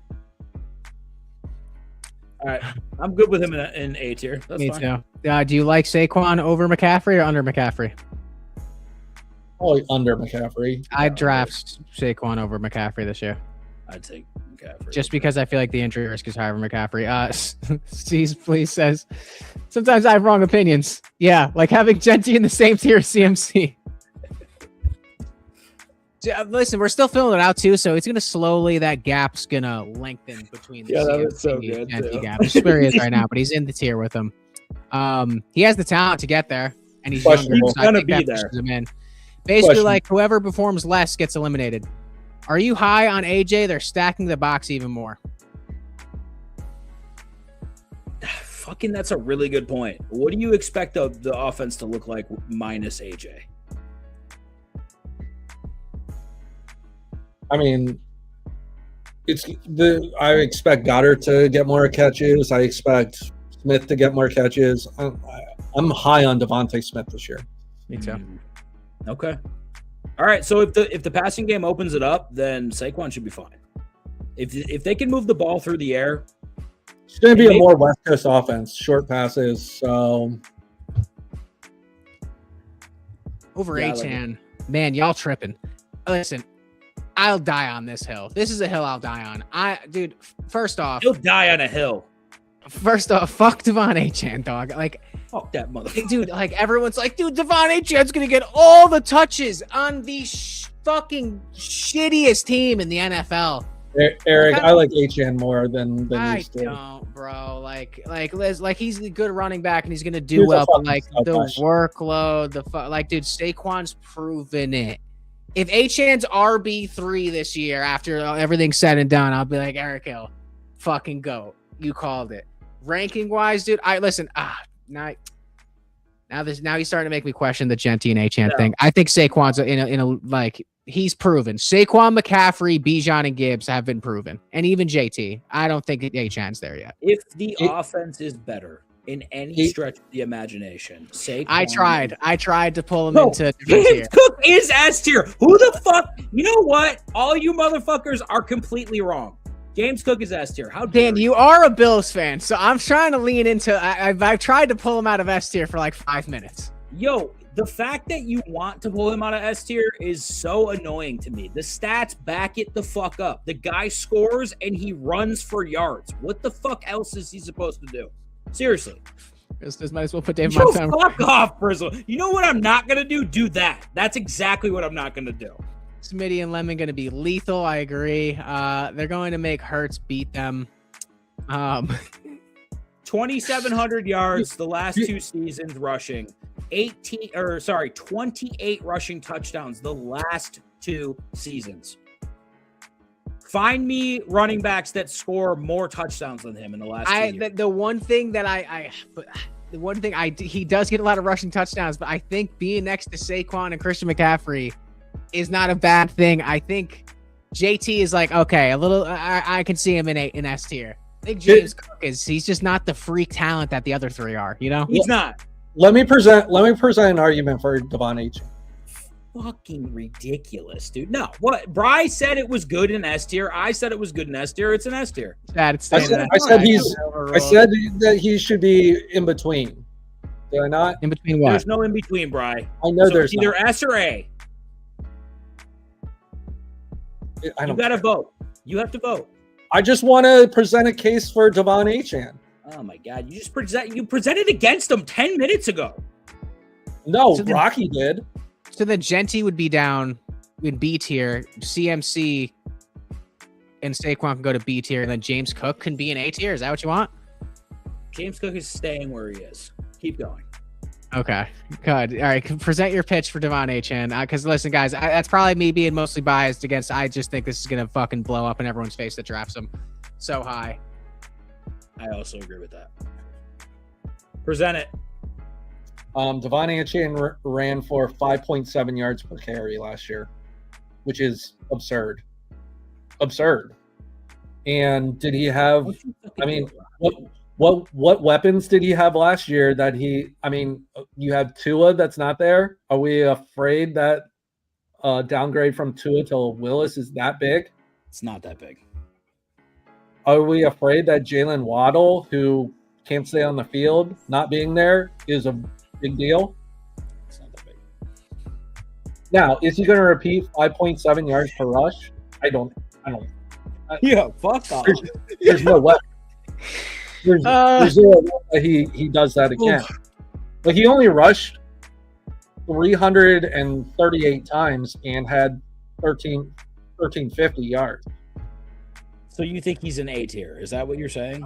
All right. I'm good with him in A tier. That's Me fine. too. Do you like Saquon over McCaffrey or under McCaffrey? Probably under McCaffrey. I'd draft Saquon over McCaffrey this year. I'd take McCaffrey. Just because I feel like the injury risk is higher for McCaffrey. Steez, please says, sometimes I have wrong opinions. Yeah, like having Genty in the same tier as CMC. Listen, we're still filling it out too, so it's gonna slowly, that gap's gonna lengthen between the CMC and Genty gap. Which is where he is right now, but he's in the tier with him. He has the talent to get there, and he's younger. He's so gonna I think be that there. pushes him in. Basically, like whoever performs less gets eliminated. Are you high on AJ? They're stacking the box even more. Fucking, that's a really good point. What do you expect the offense to look like minus AJ? I mean, I expect Goddard to get more catches. I expect Smith to get more catches. I'm high on Devontae Smith this year. Me too. Okay. All right. So if the passing game opens it up, then Saquon should be fine. If they can move the ball through the air, it's going to be a more West Coast offense, short passes. So over Achane, man, y'all tripping. Listen, I'll die on this hill. This is a hill I'll die on. Dude, first off, he'll die on a hill. First off, fuck Devon Achane, dog. Like, fuck that motherfucker. Dude, like everyone's like, dude, Devon Achane's gonna get all the touches on the fucking shittiest team in the NFL. Eric, I like Achane more than I these two. don't, bro. Like Liz, like he's a good running back and he's gonna do well, but like the workload, like, dude, Saquon's proven it. If Achane's RB3 this year after everything's said and done, I'll be like, Eric Hill, fucking go. You called it. Ranking wise, dude, Now he's starting to make me question the Genty and Achane thing. I think Saquon's in a like he's proven. Saquon, McCaffrey, Bijan, and Gibbs have been proven, and even JT. I don't think Achane's there yet. If the offense is better in any stretch of the imagination, Saquon. I tried to pull him into James Cook is S tier. Who the fuck? You know what? All you motherfuckers are completely wrong. James Cook is S tier. How dare Dan, you are a Bills fan, so I'm trying to lean into. I've tried to pull him out of S tier for like 5 minutes. Yo, the fact that you want to pull him out of S tier is so annoying to me. The stats back it the fuck up. The guy scores and he runs for yards. What the fuck else is he supposed to do? Seriously. Just might as well put Dave Yo, Montgomery. fuck off, Frizzle. You know what I'm not gonna do? Do that. That's exactly what I'm not gonna do. Smitty and Lemon going to be lethal. I agree. They're going to make Hurts beat them. 2,700 yards the last 2 seasons rushing. 28 rushing touchdowns the last 2 seasons. Find me running backs that score more touchdowns than him in the last 2 years. The one thing that he does get a lot of rushing touchdowns, but I think being next to Saquon and Christian McCaffrey is not a bad thing. I think JT is like, okay, a little, I can see him in S tier. I think James Cook he's just not the freak talent that the other 3 are, you know? He's not. Let me present an argument for Devon Achane. Fucking ridiculous, dude. No, what Bry said it was good in S tier. I said it was good in S tier. It's an S tier. I said that he should be in between. Did I not? In between what? There's no in between, Bry. I know so there's either not. S or A. You gotta vote. You have to vote. I just want to present a case for Devon Achane. Oh my god! You presented against him 10 minutes ago. No, so Rocky did. So the Genty would be down in B tier. CMC and Saquon can go to B tier, and then James Cook can be in A tier. Is that what you want? James Cook is staying where he is. Keep going. Okay, good. All right, present your pitch for Devon Achane. Because listen, guys, that's probably me being mostly biased against. I just think this is gonna fucking blow up in everyone's face that drafts him so high. I also agree with that. Present it. Devon Achane ran for 5.7 yards per carry last year, which is absurd. Absurd. And did he have? I mean, what weapons did he have last year that he? I mean, you have Tua that's not there. Are we afraid that downgrade from Tua to Willis is that big? It's not that big. Are we afraid that Jalen Waddle, who can't stay on the field, not being there is a big deal? It's not that big. Now, is he going to repeat 5.7 yards per rush? I don't. Yeah, fuck off. There's no way. There's no way that he does that again. But he only rushed 338 times and had 1350 yards. So you think he's an A tier? Is that what you're saying?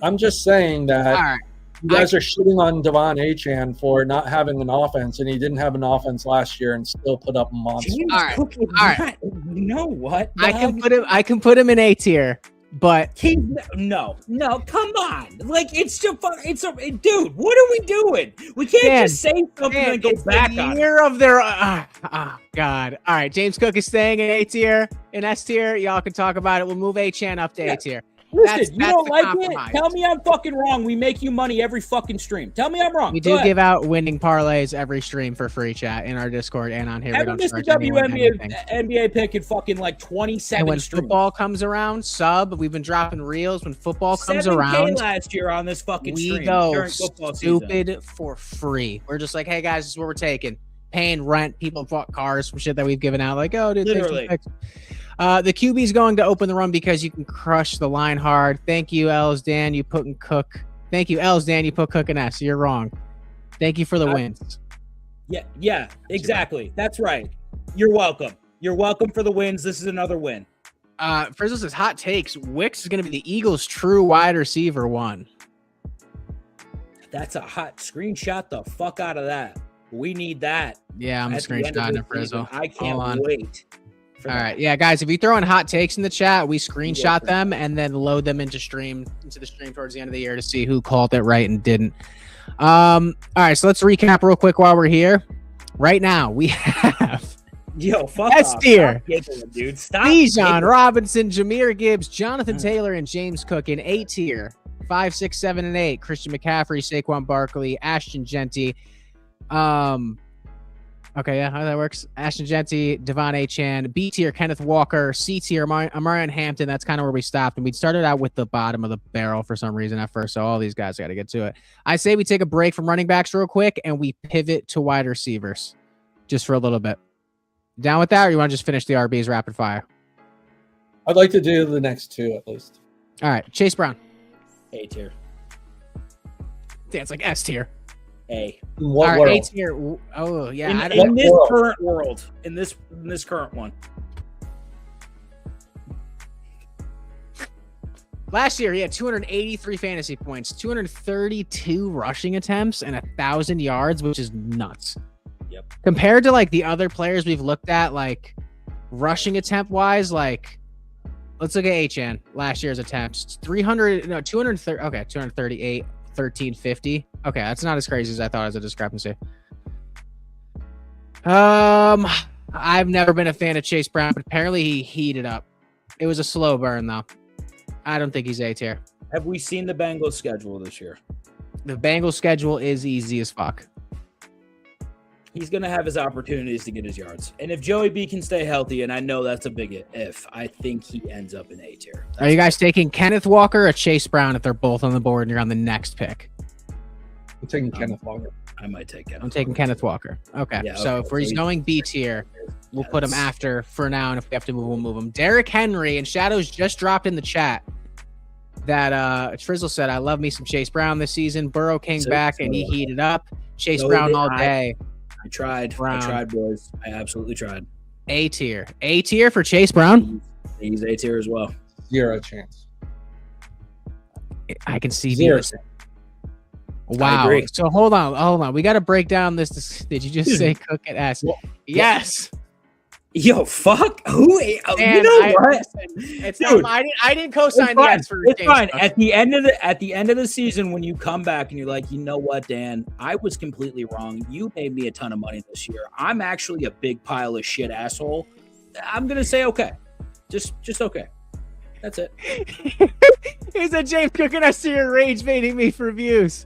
I'm just saying that All right. you guys are shitting on Devon Achane for not having an offense, and he didn't have an offense last year and still put up monsters. All right. You know what? I can put him in A tier, but no, come on! Like it's dude. What are we doing? We can't just say something and go back on it. Year of their God. All right, James Cook is staying in A tier, in S tier. Y'all can talk about it. We'll move Achane up to A tier. Listen, you don't like it? Tell me I'm fucking wrong. We make you money every fucking stream. Tell me I'm wrong. We do give out winning parlays every stream for free, chat, in our Discord and on here. Ever missed a WNBA pick in fucking like 27 and when streams. Football comes around, we've been dropping reels. When football comes 7K around last year on this fucking we stream go during football stupid season. for free. We're just like, hey guys, this is what we're taking. Paying rent. People bought cars from shit that we've given out. Like, oh, dude, Literally. The QB's going to open the run because you can crush the line hard. Thank you, Els Dan. You put in Cook. Thank you, Els Dan. You put Cook in S. You're wrong. Thank you for the wins. Yeah, exactly. That's right. You're welcome. You're welcome for the wins. This is another win. Frizzle says hot takes. Wicks is going to be the Eagles' true wide receiver 1. That's a hot screenshot. The fuck out of that. We need that. Yeah, I'm screenshotting it, Frizzle. I can't wait. All right, yeah, guys. If you throw in hot takes in the chat, we screenshot them and then load them into the stream towards the end of the year to see who called it right and didn't. All right, so let's recap real quick while we're here. Right now, we have Yo, fuck S off. tier. Stop giggling, dude. Stop. Bijan giggling. Robinson, Jameer Gibbs, Jonathan Taylor, and James Cook in A tier. 5, 6, 7, and 8. Christian McCaffrey, Saquon Barkley, Ashton Genty. Okay, yeah, how that works. Ashton Genty, Devon Achane. B tier, Kenneth Walker. C tier, Amarian Hampton. That's kind of where we stopped. And we started out with the bottom of the barrel for some reason at first. So all these guys got to get to it. I say we take a break from running backs real quick and we pivot to wide receivers just for a little bit. Down with that, or you want to just finish the RBs rapid fire? I'd like to do the next two at least. All right, Chase Brown. A tier. Yeah, it's like S tier. A. In what All right, world? A tier. Oh, yeah. I In don't this world? current world, in this current one. Last year, he had 283 fantasy points, 232 rushing attempts, and 1,000 yards, which is nuts. Yep. Compared to like the other players we've looked at, like rushing attempt wise, like let's look at Achane last year's attempts. 230. Okay, 238, 1350. Okay, that's not as crazy as I thought as a discrepancy. I've never been a fan of Chase Brown, but apparently he heated up. It was a slow burn though. I don't think he's A tier. Have we seen the Bengals schedule this year? The Bengals schedule is easy as fuck. He's going to have his opportunities to get his yards. And if Joey B can stay healthy, and I know that's a big if, I think he ends up in A tier. Are you guys taking Kenneth Walker or Chase Brown if they're both on the board and you're on the next pick? I'm taking Kenneth Walker. I might take Kenneth. I'm taking Kenneth Walker. Okay. Yeah, So okay. if he's going B tier, we'll put him after for now. And if we have to move, we'll move him. Derrick Henry and Shadows just dropped in the chat that Frizzle said, I love me some Chase Brown this season. Burrow came back and he heated up. Chase Brown all day. I tried. Brown. I tried, boys. I absolutely tried. A tier. A tier for Chase Brown? He's A tier as well. 0 chance. I can see Zero these. chance. Wow. agree. So hold on. We got to break down this. Did you just say Cook at S? Well, Yes. Yo, fuck. Who? You And know I- what? listen, it's Dude, not, I didn't co-sign It's the fine. S for It's James fine. Cook. At the end of the season, when you come back and you're like, you know what, Dan, I was completely wrong. You made me a ton of money this year. I'm actually a big pile of shit asshole. I'm gonna say okay, just okay. That's it. He said James Cook and S tier rage baiting me for views.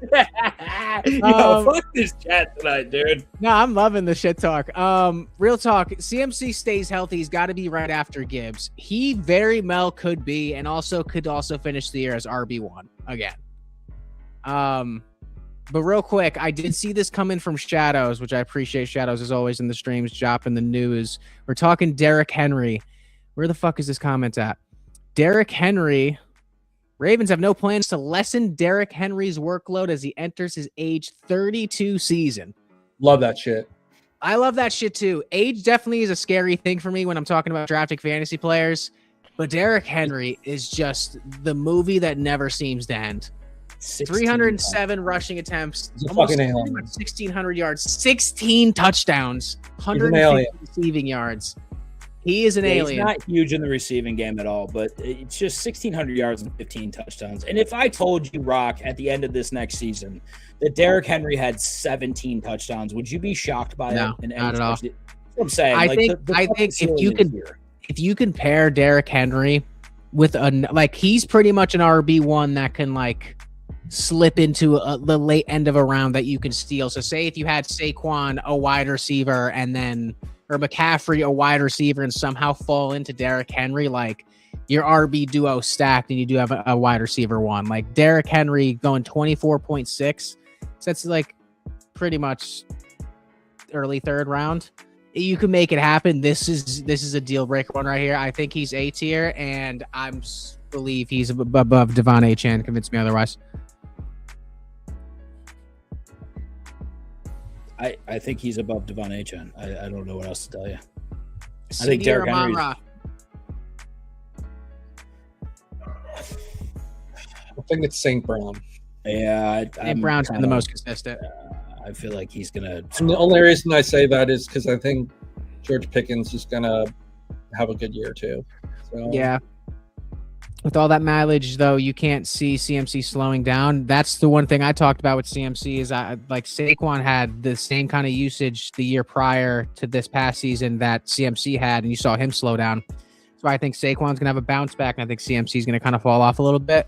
Yo, fuck this chat tonight, dude. No, I'm loving the shit talk. Real talk. CMC stays healthy. He's got to be right after Gibbs. He very well could be, and could also finish the year as RB1 again. But real quick, I did see this coming from Shadows, which I appreciate. Shadows as always in the streams, dropping the news. We're talking Derrick Henry. Where the fuck is this comment at? Derrick Henry. Ravens have no plans to lessen Derrick Henry's workload as he enters his age 32 season. Love that shit. I love that shit too. Age definitely is a scary thing for me when I'm talking about drafting fantasy players, but Derrick Henry is just the movie that never seems to end. 307 rushing attempts, He's a almost fucking alien. 1,600 yards, 16 touchdowns, an 150 alien. receiving yards. He is an alien. He's not huge in the receiving game at all, but it's just 1,600 yards and 15 touchdowns. And if I told you, Rock, at the end of this next season, that Derrick Henry had 17 touchdowns, would you be shocked by No, it? not at all. That's what I'm saying. I like, think fucking if ceiling you is could here. if you compare Derrick Henry with he's pretty much an RB1 that can like slip into the late end of a round that you can steal. So say if you had Saquon, a wide receiver, and then or McCaffrey, a wide receiver, and somehow fall into Derrick Henry, like your RB duo stacked and you do have a wide receiver one. Like Derrick Henry going 24.6. So that's like pretty much early third round. You can make it happen. This is a deal breaker one right here. I think he's A tier, and I believe he's above Devon Achane. Convince me otherwise. I think he's above Devon Achane. I don't know what else to tell you. I CD think or Derrick Henry's- Amon-Ra? I think it's St. Brown. Yeah, And Brown's been the most consistent. I feel like he's gonna. And the only reason I say that is because I think George Pickens is gonna have a good year too. So Yeah. With all that mileage, though, you can't see CMC slowing down. That's the one thing I talked about with CMC is like Saquon had the same kind of usage the year prior to this past season that CMC had, and you saw him slow down. So I think Saquon's going to have a bounce back, and I think CMC is going to kind of fall off a little bit.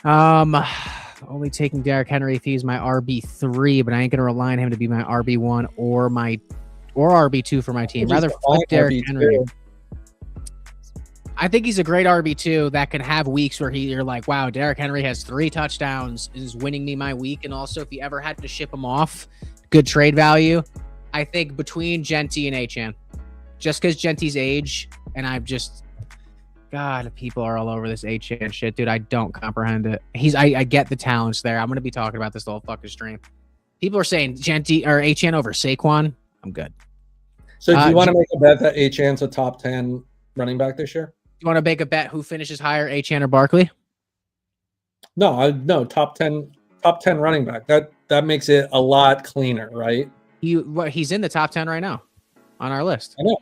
Only taking Derrick Henry if he's my RB3, but I ain't going to rely on him to be my RB1 or RB2 for my team. Rather flip Derrick Henry. I think he's a great RB2 that can have weeks where you're like, wow, Derrick Henry has 3 touchdowns, is winning me my week. And also, if you ever had to ship him off, good trade value. I think between Genty and Achane, just because Genty's age, and God, people are all over this Achane shit, dude. I don't comprehend it. I get the talents there. I'm gonna be talking about this the whole fucking stream. People are saying Genty or Achane over Saquon. I'm good. So do you want to make a bet that Achane's a top 10 running back this year? You want to make a bet who finishes higher, Achane or Barkley? No, top 10 running back. That makes it a lot cleaner, right? He's in the top 10 right now on our list. I know.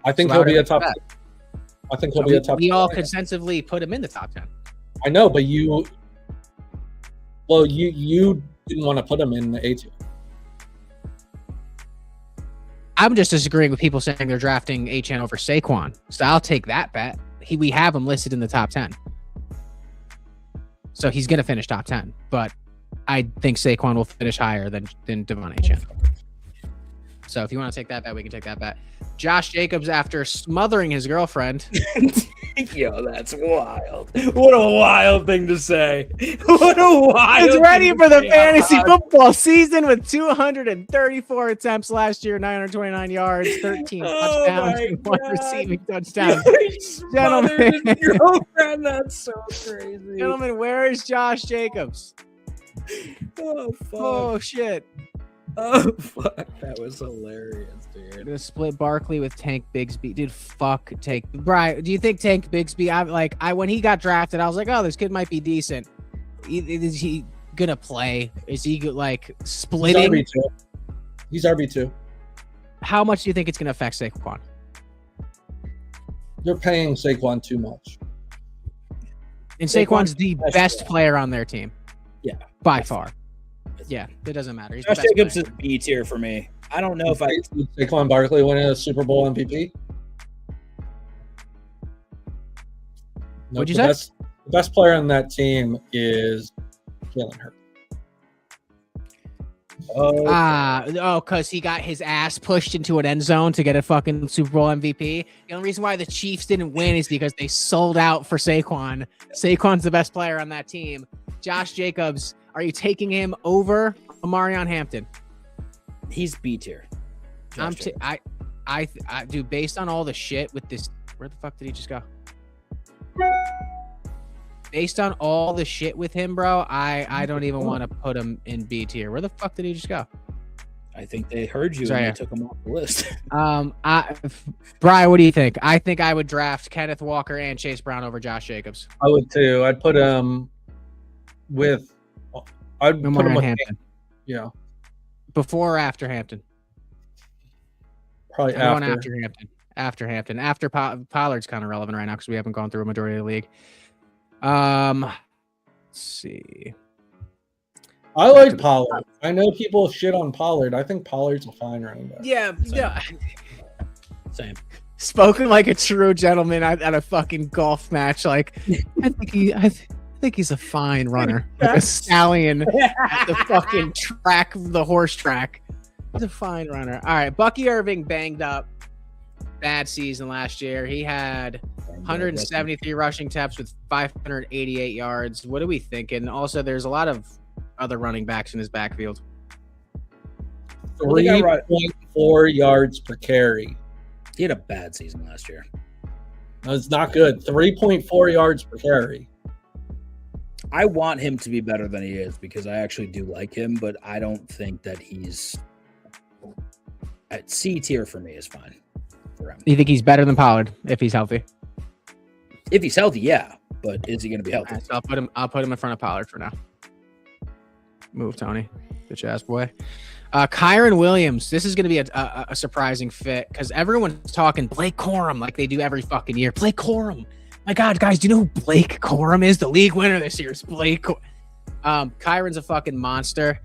I think he'll be a top 10. I think he'll be a top 10. We all consensually put him in the top 10. I know, but you didn't want to put him in the A2. I'm just disagreeing with people saying they're drafting Achane over Saquon. So I'll take that bet. We have him listed in the top 10. So he's going to finish top 10. But I think Saquon will finish higher than Devon Achane. So if you want to take that bet, we can take that bet. Josh Jacobs, after smothering his girlfriend. Yo, that's wild. What a wild thing to say. What a wild He's ready for the fantasy God. football season with 234 attempts last year, 929 yards, 13 touchdowns, and 1 receiving touchdown. Gentlemen, girlfriend, that's so crazy. Gentlemen, where is Josh Jacobs? Oh, fuck. Oh, shit. Oh, fuck. That was hilarious, dude. Gonna split Barkley with Tank Bigsby. Dude, fuck Tank. Brian, do you think Tank Bigsby, when he got drafted, I was like, oh, this kid might be decent. Is he gonna play? Is he splitting? He's RB2. How much do you think it's gonna affect Saquon? You're paying Saquon too much. And Saquon's the best player on their team. Yeah. By far. Yeah, it doesn't matter. Josh Jacobs is B tier for me. I don't know if I Saquon Barkley winning a Super Bowl MVP. What'd you say? The best player on that team is Jalen Hurts. Because he got his ass pushed into an end zone to get a fucking Super Bowl MVP. The only reason why the Chiefs didn't win is because they sold out for Saquon. Saquon's the best player on that team. Josh Jacobs, are you taking him over Amarion Hampton? He's B tier. I do, based on all the shit with this. Where the fuck did he just go? Based on all the shit with him, bro, I don't even want to put him in B tier. Where the fuck did he just go? I think they heard you and they took him off the list. Brian, what do you think? I think I would draft Kenneth Walker and Chase Brown over Josh Jacobs. I would too. I'd put him with. I'd put him with Hampton. Yeah. Before or after Hampton? Probably after Hampton. After Hampton. After Pollard's kind of relevant right now because we haven't gone through a majority of the league. Let's see. I like Pollard. I know people shit on Pollard. I think Pollard's a fine running back. Yeah. Same. Spoken like a true gentleman at a fucking golf match. I think he's a fine runner. Like a stallion at the fucking track, the horse track. He's a fine runner. All right. Bucky Irving banged up. Bad season last year. He had 173 rushing attempts with 588 yards. What are we thinking? Also, there's a lot of other running backs in his backfield. 3.4 yards per carry. He had a bad season last year. That's not good. 3.4 yards per carry. I want him to be better than he is because I actually do like him, but I don't think that he's at C tier for me is fine for him. You think he's better than Pollard if he's healthy? If he's healthy, yeah. But is he going to be healthy? Right, so I'll put him in front of Pollard for now. Move, Tony. Bitch ass boy. Kyron Williams. This is going to be a surprising fit because everyone's talking Blake Corum like they do every fucking year. Blake Corum. My God, guys, do you know who Blake Corum is? The league winner this year is Blake. Kyron's a fucking monster,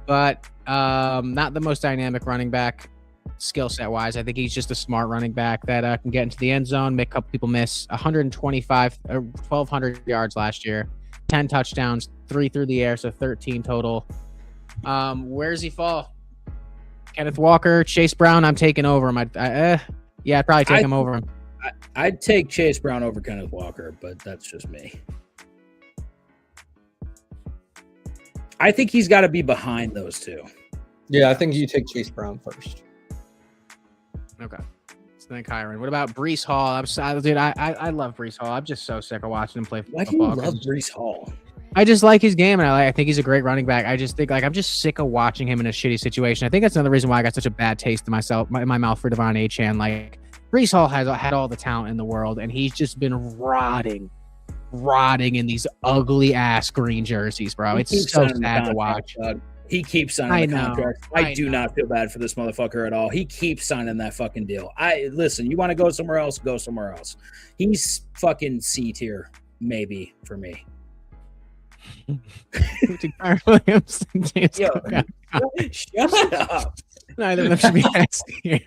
but not the most dynamic running back skill set wise. I think he's just a smart running back that can get into the end zone, make a couple people miss. 1,200 yards last year, 10 touchdowns, 3 through the air, so 13 total. Where does he fall? Kenneth Walker, Chase Brown. I'm taking over him. I'd probably take him over him. I'd take Chase Brown over Kenneth Walker, but that's just me. I think he's got to be behind those two. Yeah, I think you take Chase Brown first. Okay. So then Kyron. What about Breece Hall? I love Breece Hall. I'm just so sick of watching him play football. Why do you love Breece Hall? I just like his game, and I think he's a great running back. I just think I'm just sick of watching him in a shitty situation. I think that's another reason why I got such a bad taste in my mouth for Devon Achane. Like, Breece Hall has had all the talent in the world, and he's just been rotting in these ugly ass green jerseys, bro. It's so sad to watch. He keeps signing the contract. I do not feel bad for this motherfucker at all. He keeps signing that fucking deal. Listen, you want to go somewhere else, go somewhere else. He's fucking C tier, maybe, for me. Williams and James Yo, Cook. shut up. Neither of them should be asked here.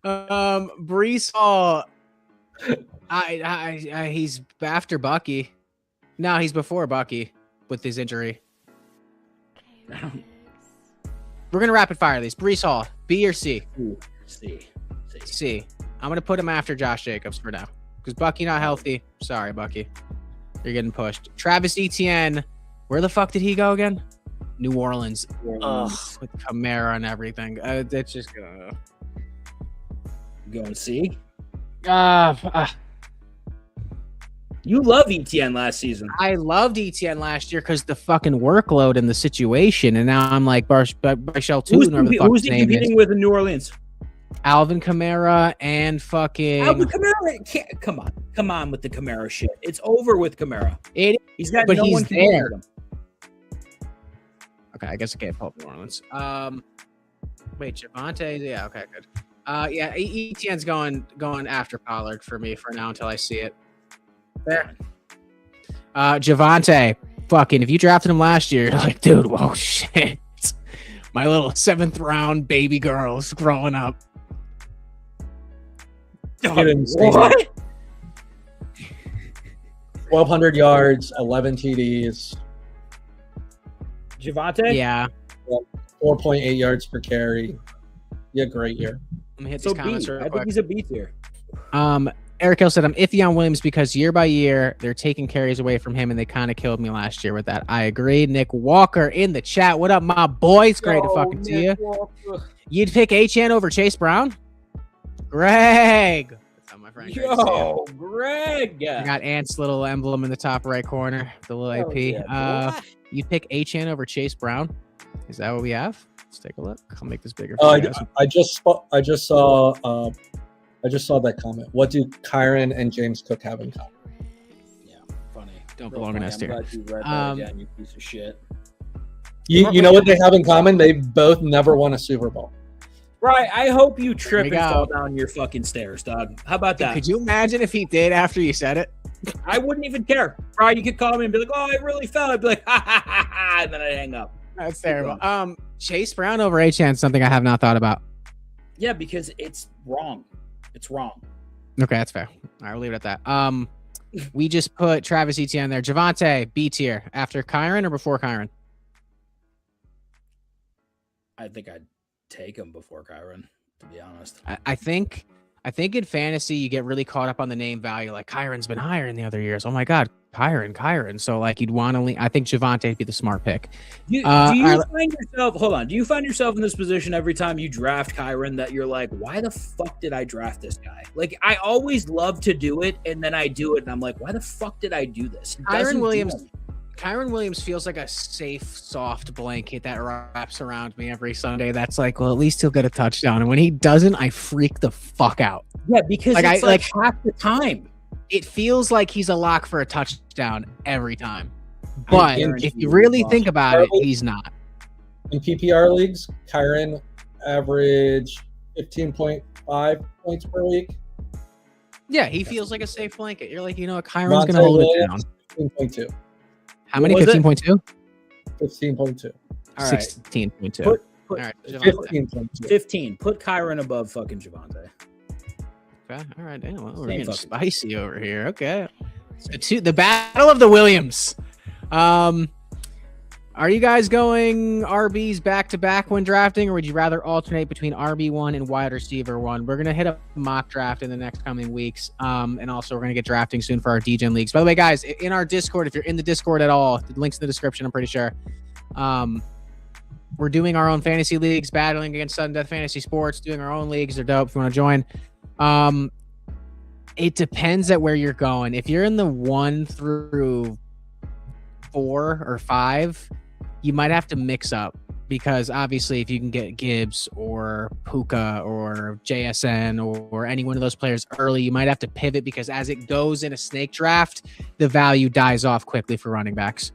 Breece Hall. He's after Bucky. No, he's before Bucky with his injury. We're gonna rapid fire these. Breece Hall, B or C? C. I'm gonna put him after Josh Jacobs for now because Bucky not healthy. Sorry, Bucky, you're getting pushed. Travis Etienne, where the fuck did he go again? New Orleans. Ugh, with Kamara and everything. It's just gonna going C. You love ETN last season. I loved ETN last year because the fucking workload and the situation, and now I'm like Barshell too. Who's he competing with in New Orleans? Alvin Kamara and fucking Alvin Kamara. Come on with the Kamara shit. It's over with Kamara. He's got but no he's one there. him. Okay, I guess I can't pull up New Orleans. Wait, Javonte. Yeah, okay, good. Yeah, ETN's going after Pollard for me for now until I see it. There. Javonte, fucking, if you drafted him last year, you're like, dude, whoa, shit. My little 7th round baby girl's growing up. What? 1,200 yards, 11 TDs. Javonte? Yeah. 4.8 yards per carry. Yeah, great year. Let me hit these comments real quick. I think he's a B tier. Eric Hill said, I'm iffy on Williams because year by year, they're taking carries away from him, and they kind of killed me last year with that. I agree. Nick Walker in the chat. What up, my boy? It's great to fucking see you. Walker. You'd pick Achane over Chase Brown? Greg. That's how my friend Greg. I got Ant's little emblem in the top right corner, the little AP. Yeah, you'd pick Achane over Chase Brown? Is that what we have? Let's take a look. I'll make this bigger. I just saw that comment. What do Kyron and James Cook have in common? Yeah, funny. Don't belong in S tier. You read that again, you piece of shit. You know what they have in common? They both never won a Super Bowl. Right. I hope you trip and fall down your fucking stairs, dog. How about that? Could you imagine if he did after you said it? I wouldn't even care. Right? You could call me and be like, "Oh, I really fell." I'd be like, "Ha ha ha ha," and then I'd hang up. That's terrible. Chase Brown over Achane, something I have not thought about. Yeah, because it's wrong. It's wrong. Okay, that's fair. All right, we'll leave it at that. We just put Travis Etienne there. Javonte, B tier. After Kyron or before Kyron? I think I'd take him before Kyron, to be honest. I think in fantasy, you get really caught up on the name value. Like, Kyron's been higher in the other years. Oh, my God. Kyron. So, like, you'd want to I think Javonte would be the smart pick. Do you find yourself in this position every time you draft Kyron that you're like, why the fuck did I draft this guy? Like, I always love to do it, and then I do it, and I'm like, why the fuck did I do this? Kyron Williams feels like a safe, soft blanket that wraps around me every Sunday. That's like, well, at least he'll get a touchdown. And when he doesn't, I freak the fuck out. Yeah, because it's like half the time. It feels like he's a lock for a touchdown every time. But if you really think about it, he's not. In PPR leagues, Kyron averaged 15.5 points per week. Yeah, he feels like a safe blanket. You're like, Kyron's going to Monte hold it Williams, down. 15.2. How many? What was it? 15.2? 15.2. All right. 16.2. Put All right. 15.2. 15. Put Kyron above fucking Javante. Okay. All right. Damn, well, we're Same getting fucking- spicy over here. Okay. The battle of the Williams. Are you guys going RBs back to back when drafting, or would you rather alternate between RB1 and wide receiver 1? We're gonna hit a mock draft in the next coming weeks, and also we're gonna get drafting soon for our Degen leagues. By the way, guys, in our Discord, if you're in the Discord at all, the link's in the description. I'm pretty sure. We're doing our own fantasy leagues, battling against Sudden Death Fantasy Sports, doing our own leagues. They're dope if you want to join. It depends at where you're going. If you're in the 1 through 4 or 5, you might have to mix up, because obviously if you can get Gibbs or Puka or JSN or any one of those players early, you might have to pivot, because as it goes in a snake draft, the value dies off quickly for running backs.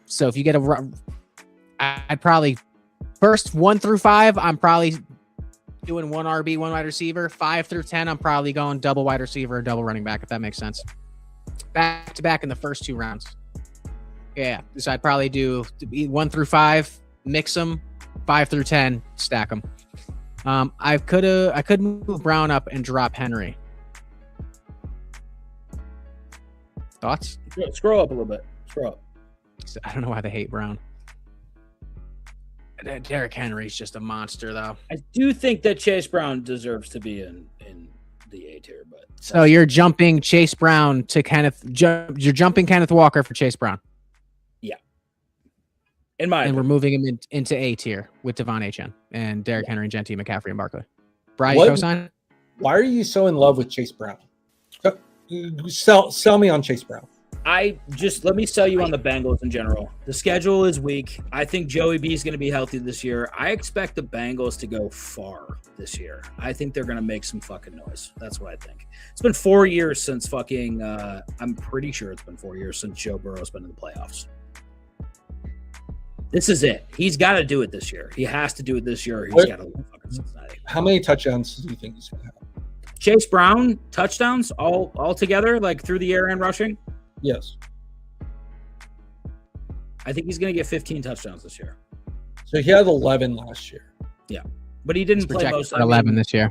So if you get I'd probably first 1 through 5, I'm probably doing 1 RB, 1 wide receiver. 5 through 10, I'm probably going double wide receiver, double running back, if that makes sense. Back to back in the first 2 rounds. Yeah, so I'd probably do 1 through 5, mix them, 5 through 10, stack them. I could move Brown up and drop Henry. Thoughts? Scroll up a little bit. Scroll up. I don't know why they hate Brown. Derrick Henry's just a monster, though. I do think that Chase Brown deserves to be in the A tier, but so you're jumping Chase Brown to you're jumping Kenneth Walker for Chase Brown. in my and we're opinion. moving him into A tier with Devon Achane and Derrick Henry and Gentee, McCaffrey, and Barkley. Brian, What- cosign? Why are you so in love with Chase Brown? Sell me on Chase Brown. Let me sell you on the Bengals in general. The schedule is weak. I think Joey B is going to be healthy this year. I expect the Bengals to go far this year. I think they're going to make some fucking noise. That's what I think. It's been 4 years since fucking, I'm pretty sure it's been 4 years since Joe Burrow's been in the playoffs. This is it. He's got to do it this year. He has to do it this year. He's got to win fucking Cincinnati. How many touchdowns do you think he's going to have? Chase Brown touchdowns all together, like through the air and rushing. Yes. I think he's going to get 15 touchdowns this year. So he had 11 last year. But he didn't It's play projected most for 11 this year.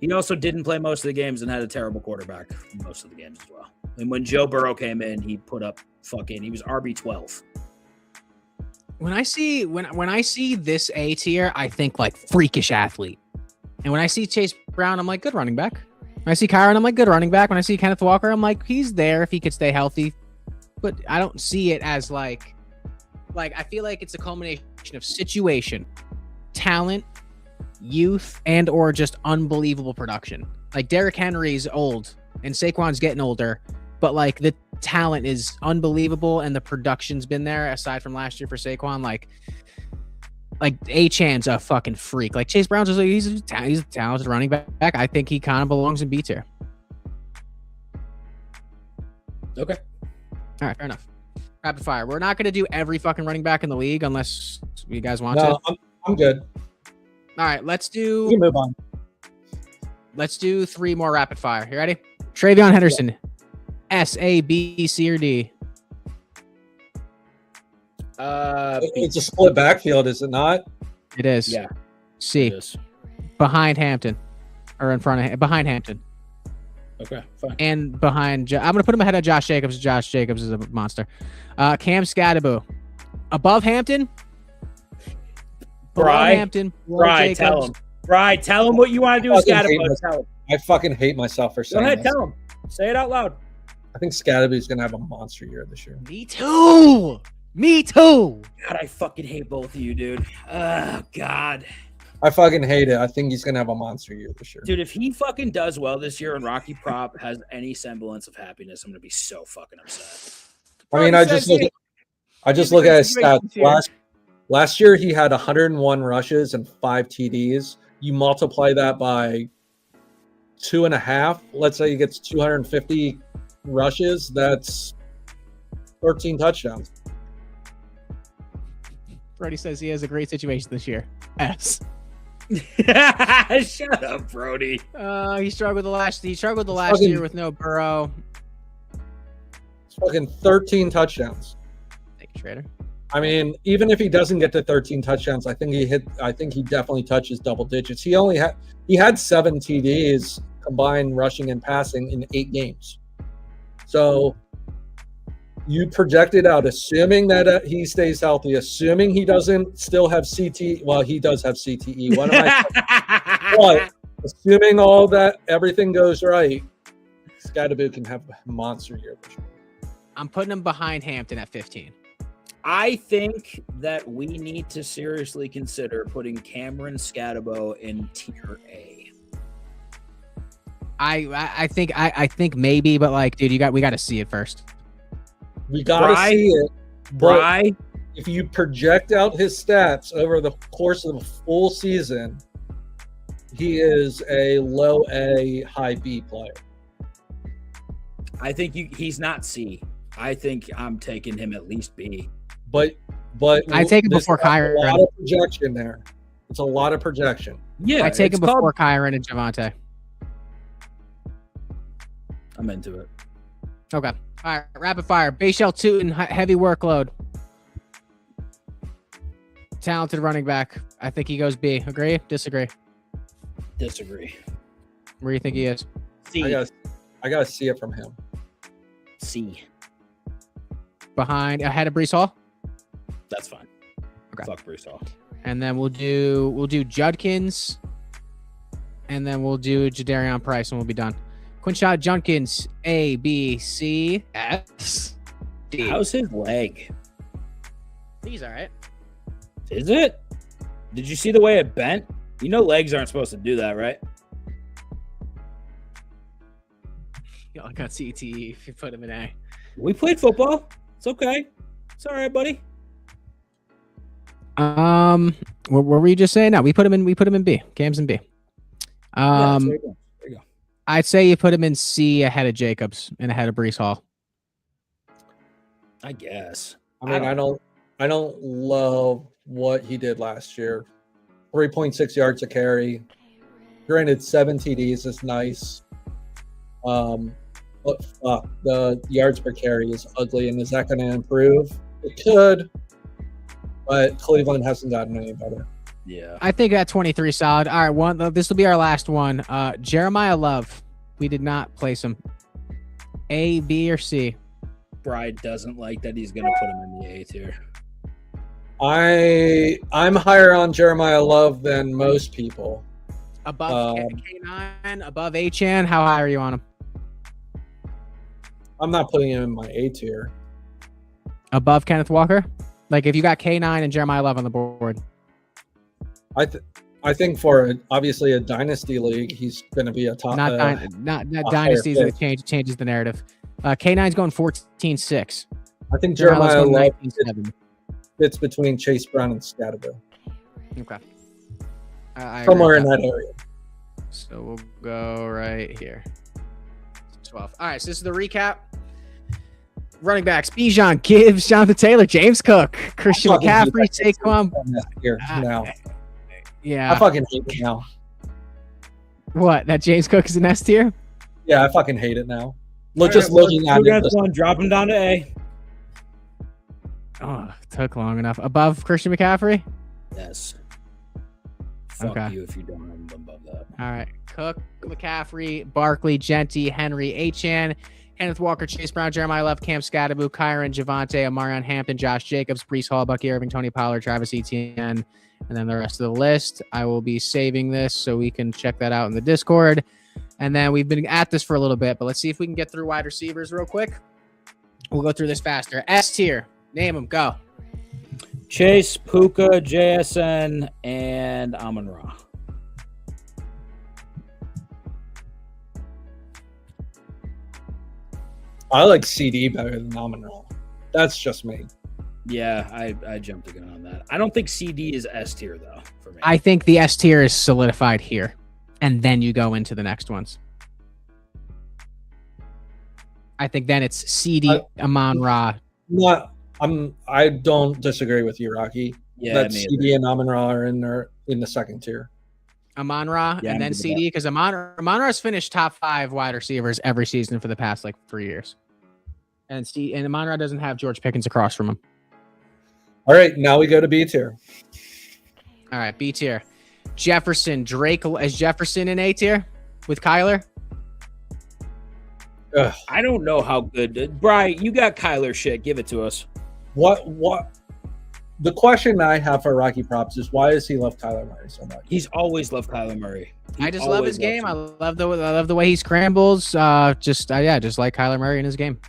He also didn't play most of the games and had a terrible quarterback most of the games as well. And when Joe Burrow came in, he put up he was RB12. When I see this A tier, I think like freakish athlete. And when I see Chase Brown, I'm like, good running back. When I see Kyron, I'm like, good running back. When I see Kenneth Walker, I'm like, he's there if he could stay healthy. But I don't see it as like I feel like it's a culmination of situation, talent, youth, and or just unbelievable production. Like Derrick Henry's old and Saquon's getting older, but like the talent is unbelievable and the production's been there aside from last year for Saquon. Like Achane's a fucking freak. Like Chase Brown's just he's a talented running back. I think he kind of belongs in B tier. Okay. All right, fair enough. Rapid fire. We're not going to do every fucking running back in the league unless you guys want to. No, I'm good. All right, let's We can move on. do 3 more rapid fire. You ready? Travion Henderson. S, A, B, C, or D? It's a split backfield, is it not? It is. Yeah. C. It is. Behind Hampton. Or in front of behind Hampton. Okay, fine. And behind I'm going to put him ahead of Josh Jacobs. Josh Jacobs is a monster. Cam Scadaboo. Above Hampton? Below Bri, Hampton. below Bri, tell him. Bri, tell him what you want to do with Fucking hate Scatterbush. Tell him. I fucking hate myself for Go saying ahead, this. tell him. Say it out loud. I think Scadaboo's going to have a monster year this year. Me too. Me too. God, I fucking hate both of you, dude. Oh, God. I fucking hate it. I think he's going to have a monster year this year. Dude, if he fucking does well this year and Rocky Prop has any semblance of happiness, I'm going to be so fucking upset. I mean, I just look at his stats. Last year, he had 101 rushes and 5 TDs. You multiply that by 2.5. Let's say he gets 250 rushes. That's 13 touchdowns. Freddie says he has a great situation this year. S. Shut up, Brody. He struggled the last year with no Burrow. It's fucking 13 touchdowns. Thank you, Trader. I mean, even if he doesn't get to 13 touchdowns, I think he definitely touches double digits. He had 7 TDs combined rushing and passing in 8 games. So you projected out, assuming that he stays healthy, assuming he doesn't still have CTE. Well, he does have CTE. What am I? But assuming all that, everything goes right, Scadaboo can have a monster year this year. I'm putting him behind Hampton at 15. I think that we need to seriously consider putting Cameron Scadabo in tier A. I think maybe, but like, dude, we got to see it first. We gotta see it. Bry, if you project out his stats over the course of the full season, he is a low A, high B player. I think he's not C. I think I'm taking him at least B. But I take him before Kyron. A lot of projection there. It's a lot of projection. Yeah, I take him before Kyron and Javonte. I'm into it. Okay. All right. Rapid fire. Bayshell Tootin, heavy workload. Talented running back. I think he goes B. Agree? Disagree? Disagree. Where do you think he is? C. I gotta see it from him. C. Ahead of Brees Hall? That's fine. Okay. Fuck Brees Hall. And then we'll do Judkins, and then we'll do Jadarian Price, and we'll be done. Quinshot Judkins, A, B, C, S, D. How's his leg? He's all right. Is it? Did you see the way it bent? You know legs aren't supposed to do that, right? Y'all got CTE if you put him in A. We played football. It's okay. It's all right, buddy. What were you just saying? No, we put him in B. Cam's in B. There you go. I'd say you put him in C ahead of Jacobs and ahead of Brees Hall. I guess. I mean, I don't love what he did last year. 3.6 yards a carry. Granted, 7 TDs is nice. But the yards per carry is ugly, and is that going to improve? It could, but Cleveland hasn't gotten any better. Yeah, I think that 23 solid. All right, this will be our last one. Jeremiah Love. We did not place him. A, B, or C? Bride doesn't like that he's going to put him in the A tier. I'm higher on Jeremiah Love than most people. Above K9, above Achan. How high are you on him? I'm not putting him in my A tier. Above Kenneth Walker? Like if you got K9 and Jeremiah Love on the board. I think for obviously a dynasty league, he's going to be a top. Not dynasties. That changes the narrative. K9's going 14-6. I think Jeremiah Love 19-7. fits between Chase Brown and Scadaboo. Okay. Somewhere in that area. So we'll go right here. 12. All right, so this is the recap. Running backs: Bijan, Gibbs, Jonathan Taylor, James Cook, Christian McCaffrey, Saquon. Now. Yeah. I fucking hate it now. What? That James Cook is an S tier? Yeah, I fucking hate it now. Looking at it. Drop him down to A. Oh, took long enough. Above Christian McCaffrey? Yes. Fuck you if you don't have him above that. All right. Cook, McCaffrey, Barkley, Genty, Henry, Achan, Kenneth Walker, Chase Brown, Jeremiah Love, Cam Scadaboo, Kyron, Javonte, Amarion Hampton, Josh Jacobs, Brees Hall, Bucky Irving, Tony Pollard, Travis Etienne, and then the rest of the list. I will be saving this so we can check that out in the Discord. And then we've been at this for a little bit, but let's see if we can get through wide receivers real quick. We'll go through this faster. S tier. Name them. Go. Chase, Puka, JSN, and Amon-Ra. I like CD better than Amon-Ra. That's just me. Yeah, I jumped the gun on that. I don't think CD is S tier though for me. I think the S tier is solidified here, and then you go into the next ones. I think then it's CD, Amon-Ra. I don't disagree with you, Rocky. Yeah, that CD and Amon-Ra are in the second tier. Amon-Ra, Yeah, and I'm then good with CD, because Amon-Ra's finished top 5 wide receivers every season for the past like 3 years. And Amon-Ra doesn't have George Pickens across from him. All right, now we go to B tier. All right, B tier. Jefferson, Drake. Is Jefferson in A tier with Kyler? Ugh. I don't know how good. Bri, you got Kyler shit. Give it to us. What? The question I have for Rocky Props is why does he love Kyler Murray so much? He's always loved Kyler Murray. I just love his game. I love the way he scrambles. Just like Kyler Murray in his game.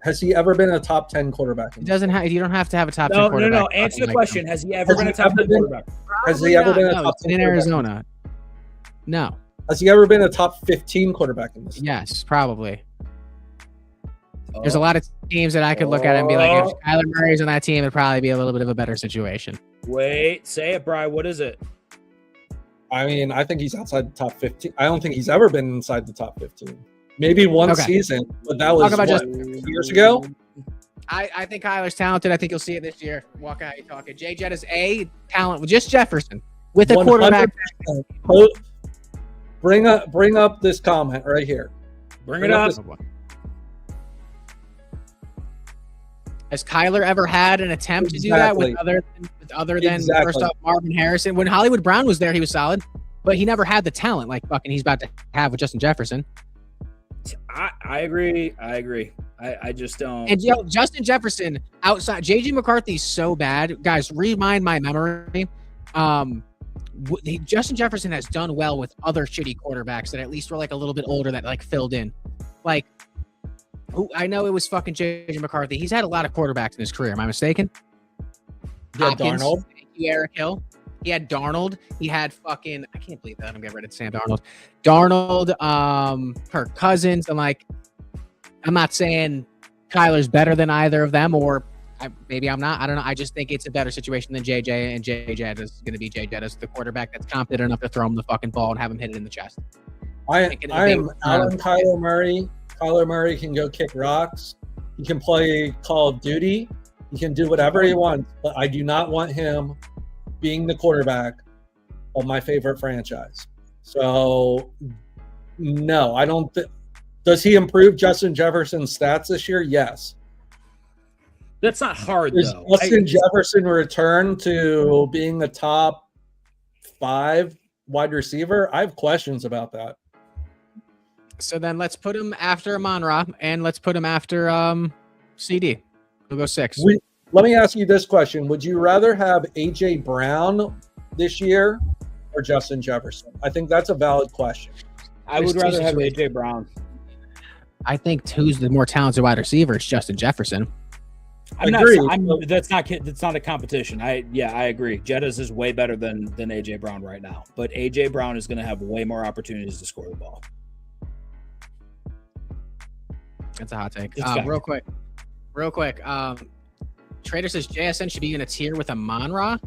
Has he ever been a top 10 quarterback? He doesn't have. You don't have to have a top 10 quarterback. No. Answer the question. Has he ever been a top 10 quarterback? Has he ever been a top 10 in Arizona? No. Has he ever been a top 15 quarterback in this? Yes, probably. There's a lot of teams that I could look at and be like, if Kyler Murray's on that team, it'd probably be a little bit of a better situation. Wait, say it, Bri. What is it? I mean, I think he's outside the top 15. I don't think he's ever been inside the top 15. Maybe one season, but that was 2 years ago. I think Kyler's talented. I think you'll see it this year. Walk out, you talking. Jay Jett is a talent with just Jefferson with a quarterback. Bring up this comment right here. Bring it up. Has Kyler ever had an attempt to do that with other than first off Marvin Harrison? When Hollywood Brown was there, he was solid, but he never had the talent like fucking he's about to have with Justin Jefferson. I agree. I just don't. And Justin Jefferson outside JJ McCarthy's so bad, guys. Remind my memory. Justin Jefferson has done well with other shitty quarterbacks that at least were like a little bit older that like filled in, like. I know it was fucking JJ McCarthy. He's had a lot of quarterbacks in his career. Am I mistaken? Yeah, Darnold. Thank you, Eric Hill. He had Darnold. He had fucking. I can't believe that I'm getting rid of Sam Darnold. Kirk Cousins. I'm not saying Kyler's better than either of them, or maybe I'm not. I don't know. I just think it's a better situation than JJ, and JJ is going to be JJ as the quarterback that's confident enough to throw him the fucking ball and have him hit it in the chest. I am out on Kyler Murray. Kyler Murray can go kick rocks. He can play Call of Duty. He can do whatever he wants, but I do not want him being the quarterback of my favorite franchise. So, no, I don't think. Does he improve Justin Jefferson's stats this year? Yes. That's not hard, Does though. Justin Jefferson return to being a top 5 wide receiver? I have questions about that. So then let's put him after Amon-Ra and let's put him after CD. We'll go 6. Let me ask you this question. Would you rather have A.J. Brown this year or Justin Jefferson? I think that's a valid question. I would rather have A.J. Brown. I think who's the more talented wide receiver is Justin Jefferson. That's not a competition. I agree. Jettas is way better than A.J. Brown right now. But A.J. Brown is going to have way more opportunities to score the ball. That's a hot take. Real quick. Trader says JSN should be in a tier with Amon-Ra.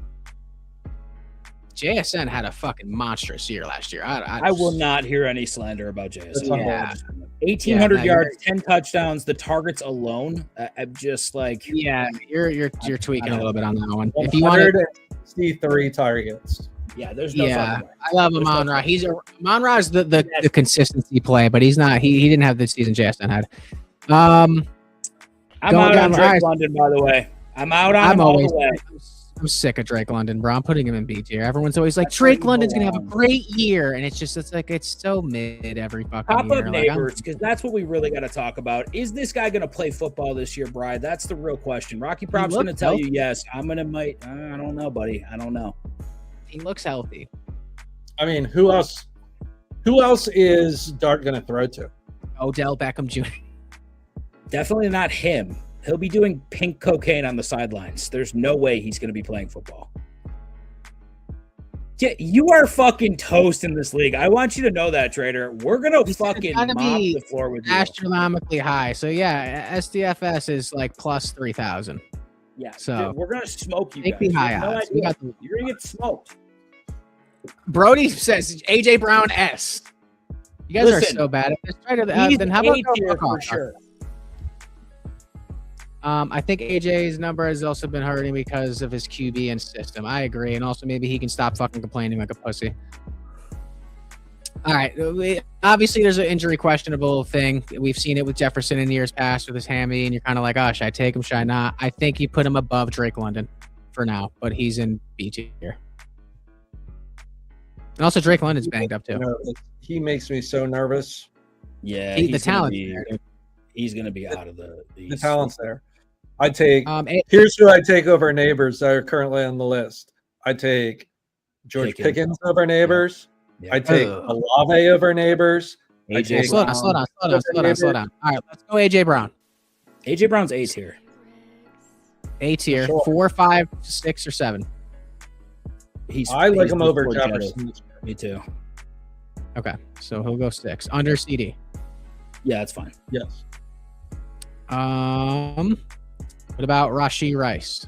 JSN had a fucking monstrous year last year. I will not hear any slander about JSN. Yeah. 1,800 yards, 10 touchdowns. The targets alone, I'm just like. Yeah, you're tweaking a little bit on that one. If you want to see 3 targets. Yeah, there's no. Yeah, I love Amon-Ra. Amon-Ra is the consistency play, but he's not. He didn't have the season JSN had. I'm out on Drake London, by the way. I'm out on him all the way. I'm sick of Drake London, bro. I'm putting him in B tier. Everyone's always like, Drake London's gonna have a great year, and it's so mid every fucking year. Top up neighbors, because that's what we really got to talk about. Is this guy gonna play football this year, Bride? That's the real question. Rocky Prop's gonna tell you yes. I don't know, buddy. I don't know. He looks healthy. I mean, who else is Dart gonna throw to? Odell Beckham Jr. Definitely not him. He'll be doing pink cocaine on the sidelines. There's no way he's going to be playing football. Yeah, you are fucking toast in this league. I want you to know that, Trader. We're going to fucking mop the floor with you. Astronomically high. So, yeah, SDFS is like plus 3,000. Yeah, so dude, we're going to smoke you guys. High odds. You're going to get smoked. Brody says AJ Brown S. You guys are so bad at this. Then how about go for sure? I think AJ's number has also been hurting because of his QB and system. I agree. And also maybe he can stop fucking complaining like a pussy. All right. Obviously, there's an injury questionable thing. We've seen it with Jefferson in years past with his hammy, and you're kind of like, oh, should I take him? Should I not? I think you put him above Drake London for now, but he's in B tier. And also, Drake London's banged up too. He makes me so nervous. Yeah, the talent there. He's going to be out of the talent's there. I take. Um, Here's who I take over Neighbors that are currently on the list. I take George Pickens over Neighbors. Yeah. I take Olave over Neighbors. I take slow down. All right, let's go AJ Brown. AJ Brown's A tier. A tier, Sure. 4, 5, 6, or 7. I like him over before Jefferson. Me too. Okay, so he'll go 6 under CD. Yeah, that's fine. Yes. What about Rashee Rice?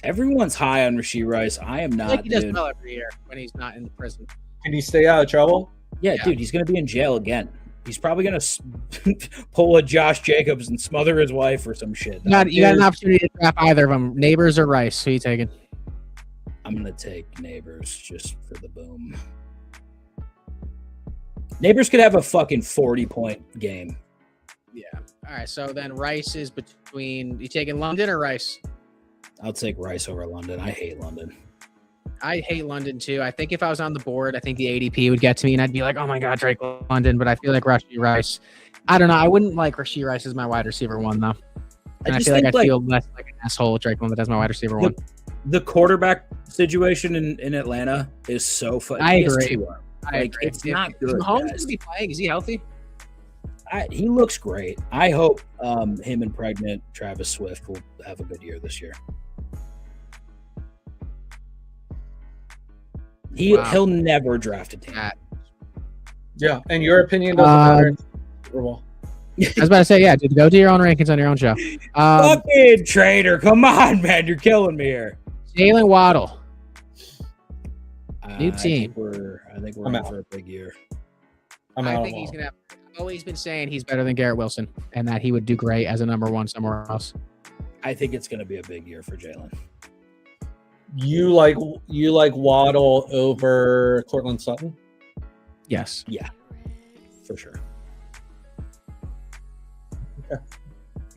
Everyone's high on Rashee Rice. I am I not. think he does Dude. well every year when he's not in the prison. Can he stay out of trouble? Yeah, Yeah. dude, he's going to be in jail again. He's probably going to pull a Josh Jacobs and smother his wife or some shit. You got an opportunity to draft either of them, Neighbors or Rice. Who you taking? I'm going to take Neighbors just for the boom. Neighbors could have a fucking 40-point game. Yeah. All right. So then Rice is between. You taking London or Rice? I'll take Rice over London. I hate London. I hate London too. I think if I was on the board, I think the ADP would get to me, and I'd be like, "Oh my God, Drake London." But I feel like Rashee Rice. I don't know. I wouldn't like Rashee Rice as my wide receiver one though. And I feel like I feel less like an asshole with Drake London as my wide receiver one. The quarterback situation in Atlanta is so funny. I agree. It's not good. Mahomes Guys. gonna be playing. Is he healthy? He looks great. I hope him and pregnant Travis Swift will have a good year this year. He'll never draft a team. Yeah, and your opinion doesn't matter. Super Bowl. I was about to say, yeah, dude, go do your own rankings on your own show. Fucking traitor. Come on, man. You're killing me here. Jalen Waddle. New I team. think we're I'm in out. for a big year. I think he's going to have. I've always been saying he's better than Garrett Wilson and that he would do great as a number one somewhere else. I think it's going to be a big year for Jalen. You like Waddle over Cortland Sutton? Yes. Yeah, for sure.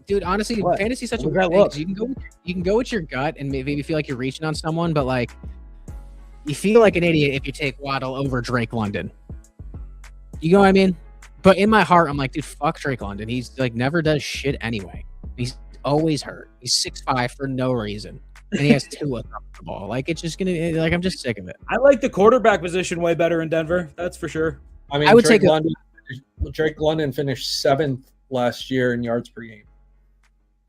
Dude, honestly, What? fantasy is such a What weird does thing. that 'Cause you can go with your gut and maybe feel like you're reaching on someone, but like you feel like an idiot if you take Waddle over Drake London. You know what I mean? But in my heart, I'm like, dude, fuck Drake London. He's like never does shit anyway. He's always hurt. He's 6'5" for no reason. And he has two of the ball. Like it's just gonna like I'm just sick of it. I like the quarterback position way better in Denver. That's for sure. I mean, I would Drake take Drake London finished 7th last year in yards per game.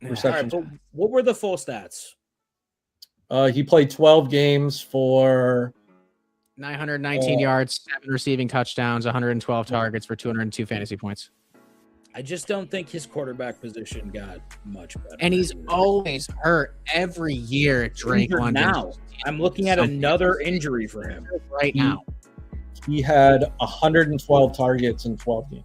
All right, Receptions. but what were the full stats? He played 12 games for 919 yards, 7 receiving touchdowns, 112 targets for 202 fantasy points. I just don't think his quarterback position got much better. And he's always hurt every year. Drake Injured London. now. I'm looking at another injury for him. right now. he had 112 targets in 12 games.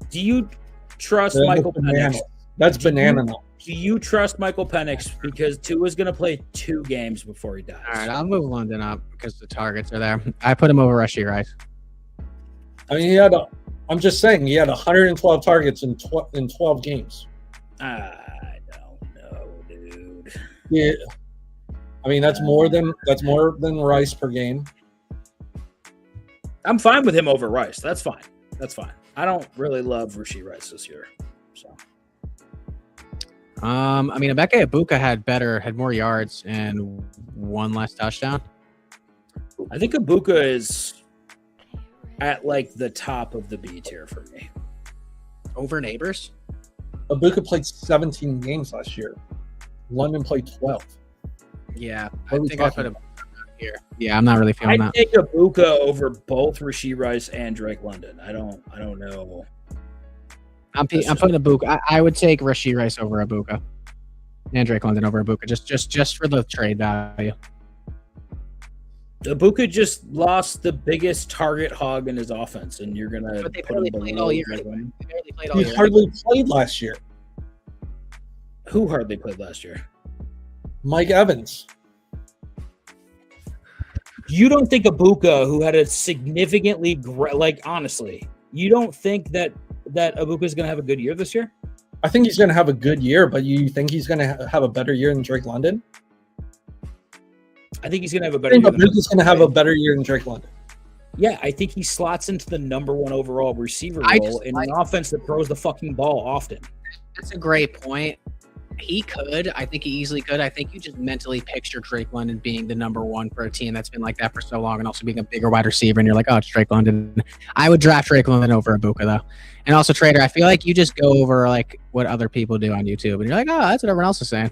Do you trust That's Michael banana. Penix? That's Do you- banana. Nuts. Do you trust Michael Penix? Because Tua's going to play 2 games before he dies. All right, I'll move London up because the targets are there. I put him over Rashee Rice. I mean, I'm just saying he had 112 targets in 12 games. I don't know, dude. Yeah, I mean that's more than Rice per game. I'm fine with him over Rice. That's fine. That's fine. I don't really love Rashee Rice this year. So I mean, Emeka Ibuka had more yards and 1 less touchdown. I think Ibuka is at like the top of the B tier for me. Over Neighbors? Ibuka played 17 games last year. London played 12. Yeah, What I are we think I talking put him here. Yeah, I'm not really feeling I'd that. take Ibuka over both Rashee Rice and Drake London. I don't know. I'm putting Ibuka. I would take Rashee Rice over Ibuka and Drake London over Ibuka just for the trade value. Ibuka just lost the biggest target hog in his offense, and you're gonna But they put him barely played below all year. Drake London? He barely played all He year. hardly played last year. Who hardly played last year? Mike Evans. You don't think Ibuka, who had a significantly honestly, you don't think that Ibuka is going to have a good year this year? I think he's going to have a good year, but you think he's going to have a better year than Drake London? I think he's going to have a better year. Ibuka's going to have a better year than Drake London. Yeah, I think he slots into the number 1 overall receiver role in an offense that throws the fucking ball often. That's a great point. He could. I think he easily could. I think you just mentally picture Drake London being the number 1 for a team that's been like that for so long, and also being a bigger wide receiver, and you're like, oh, it's Drake London. I would draft Drake London over Ibuka, though. And also, Trader, I feel like you just go over like what other people do on YouTube, and you're like, oh, that's what everyone else is saying.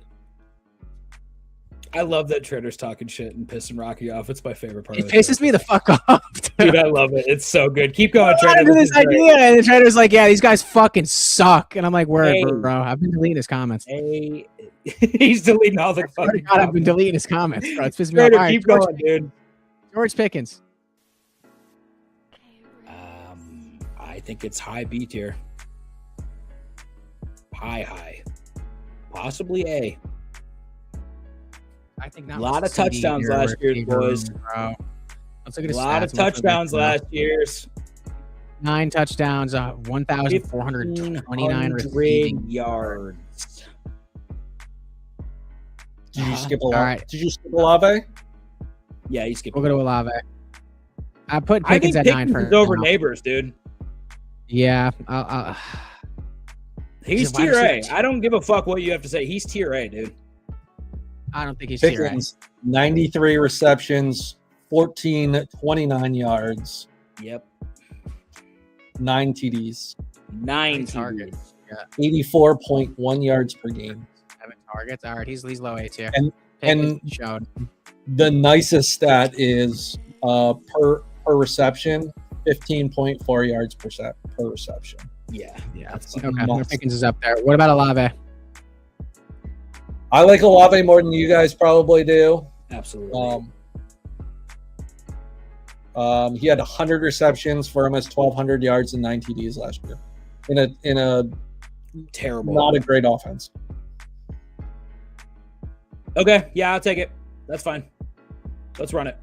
I love that Trader's talking shit and pissing Rocky off. It's my favorite part. It pisses me the fuck off, dude. I love it. It's so good. Keep going, Trader. This idea, and the Trader's like, yeah, these guys fucking suck, and I'm like, word, bro. I've been deleting his comments. He's deleting all the fucking comments. I've been deleting his comments, bro. It's pissing me off. Right, keep going, dude. George Pickens. I think it's high B tier. High. Possibly A. I think a lot of touchdowns last year, boys. Bro. Let's look at a lot of touchdowns last year. 9 touchdowns, 1,429 receiving yards. Did you skip Olave? All right. Did you skip Olave? Yeah, you skipped. We'll go to Olave. I put Pickens at 9 for over Neighbors, dude. Yeah. He's tier A. I don't give a fuck what you have to say. He's tier A, dude. I don't think he's Pickens, 93 receptions, 29 yards. Yep. 9 TDs. 9 targets. Yeah. 84.1 yards per game. 7 targets. All right, he's low A tier. And the nicest stat is per reception, 15.4 yards per reception. Yeah. Okay. Pickens is up there. What about Olave? I like Olave more than you guys probably do. Absolutely. He had 100 receptions for almost 1,200 yards and 9 TDs last year in a terrible, not a great offense. Okay, yeah, I'll take it. That's fine. Let's run it.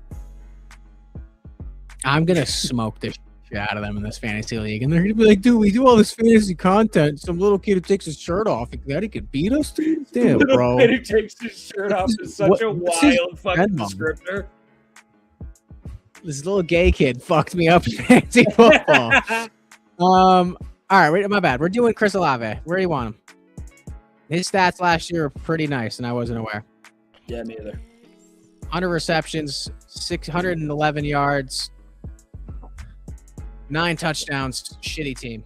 I'm gonna smoke this shit out of them in this fantasy league, and they're gonna be like, "Dude, we do all this fantasy content. Some little kid who takes his shirt off, that he could beat us, dude. Damn, bro. Kid who takes his shirt off is such a wild fucking descriptor. This little gay kid fucked me up in fantasy football. All right, my bad. We're doing Chris Olave. Where do you want him? His stats last year were pretty nice, and I wasn't aware. Yeah, me either. 100 receptions, 611 yards, 9 touchdowns. Shitty team.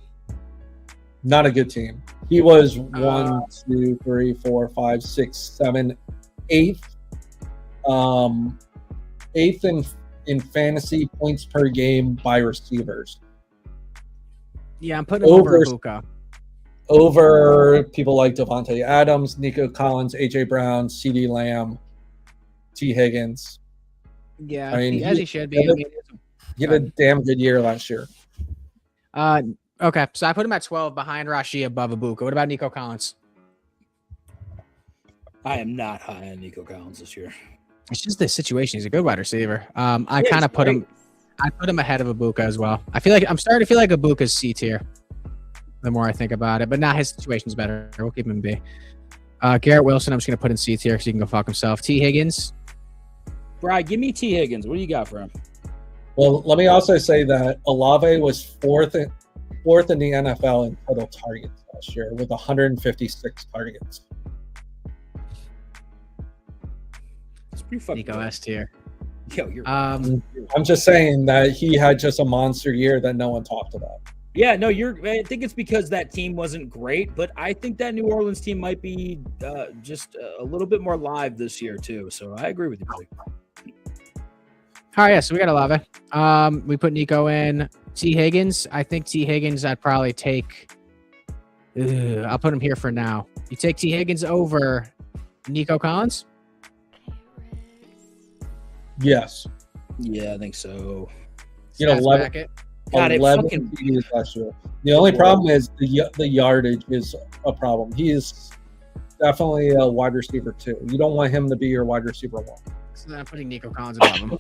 Not a good team. He was 1, 2, 3, 4, 5, 6, 7, 8th. 8th in fantasy points per game by receivers. Yeah, I'm putting him over Ibuka. Over people like Devontae Adams, Nico Collins, AJ Brown, CeeDee Lamb, T. Higgins. Yeah, I mean, he should be. He had a damn good year last year. Okay, so I put him at 12 behind Rashee, above Ibuka. What about Nico Collins? I am not high on Nico Collins this year. It's just the situation. He's a good wide receiver. I kind of put him. I put him ahead of Ibuka as well. I'm starting to feel like Ibuka's C tier. The more I think about it, but now his situation's better. We'll keep him in B. Garrett Wilson, I'm just gonna put in C tier so he can go fuck himself. T. Higgins. Brian, give me T. Higgins. What do you got for him? Well, let me also say that Olave was fourth in the NFL in total targets last year with 156 targets. It's pretty fucking Nico S tier. Yo, you're I'm just saying that he had just a monster year that no one talked about. Yeah, no, I think it's because that team wasn't great, but I think that New Orleans team might be just a little bit more live this year too. So I agree with you, buddy. All right, yeah, so we got Olave. We put Nico in. T. Higgins. I think T. Higgins I'd probably take. I'll put him here for now. You take T. Higgins over Nico Collins? Yes. Yeah, I think so. You know, 11 TDs last year. The only problem is the yardage is a problem. He is definitely a wide receiver too. You don't want him to be your wide receiver one. So then I'm putting Nico Collins above him.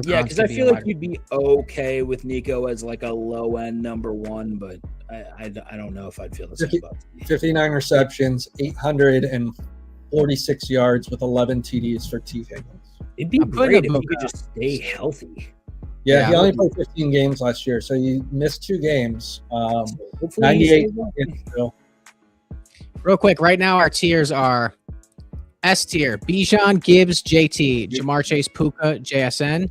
Yeah, because I feel like you'd be okay with Nico as like a low end number one, but I don't know if I'd feel the same about it. 59 receptions, 846 yards with 11 TDs for T. Higgins. It'd be great if he could just stay healthy. Yeah, he only played 15 games last year, so he missed 2 games. 98. Real quick, right now our tiers are S tier, Bijan, Gibbs, JT, Jamar Chase, Puka, JSN.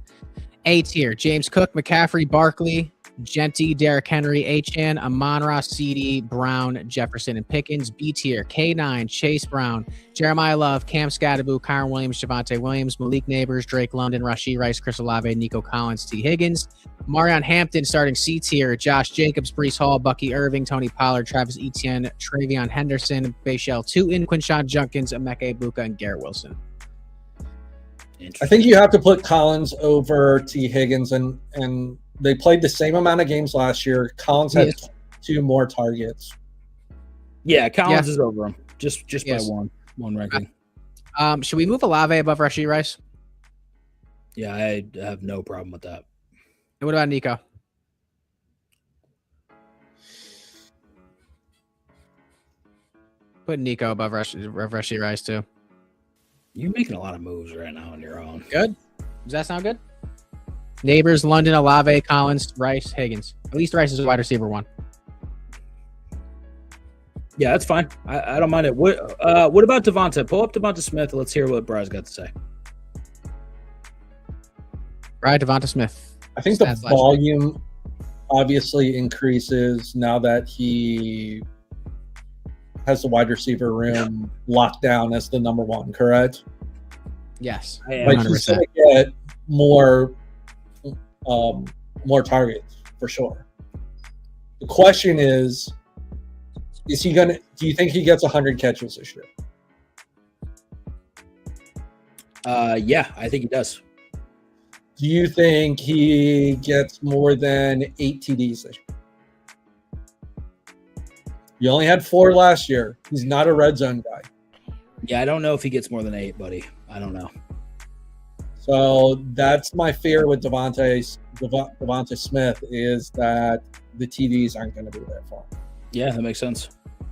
A tier, James Cook, McCaffrey, Barkley, Genty, Derrick Henry, Achane, Amon-Ra, CD, Brown, Jefferson, and Pickens. B tier, K9, Chase Brown, Jeremiah Love, Cam Scatterbu, Kyron Williams, Javonte Williams, Malik Neighbors, Drake London, Rashee Rice, Chris Olave, Nico Collins, T. Higgins. Marion Hampton starting C tier, Josh Jacobs, Breece Hall, Bucky Irving, Tony Pollard, Travis Etienne, Travion Henderson, Bashal Tootin, Quinshon Junkins, Emeka Ibuka, and Garrett Wilson. I think you have to put Collins over T. Higgins, and they played the same amount of games last year. Collins had 2 more targets. Yeah, Collins is over him just by one ranking. Should we move Olave above Rashee Rice? Yeah, I have no problem with that. And what about Nico? Put Nico above Rashee Rice too. You're making a lot of moves right now on your own. Good. Does that sound good? Neighbors, London, Olave, Collins, Rice, Higgins. At least Rice is a wide receiver 1. Yeah, that's fine. I don't mind it. What about Devonta? Pull up Devonta Smith. Let's hear what Bry's got to say. Right, Devonta Smith. I think the volume obviously increases now that he has the wide receiver room locked down as the number 1, correct? Yes. Like he's going to get more targets for sure. The question is he going to, do you think he gets 100 catches this year? Yeah, I think he does. Do you think he gets more than 8 TDs this year? You only had 4 last year. He's not a red zone guy. Yeah, I don't know if he gets more than 8, buddy. I don't know. So that's my fear with Devonta Smith is that the TDs aren't going to be there for him. Yeah, that makes sense.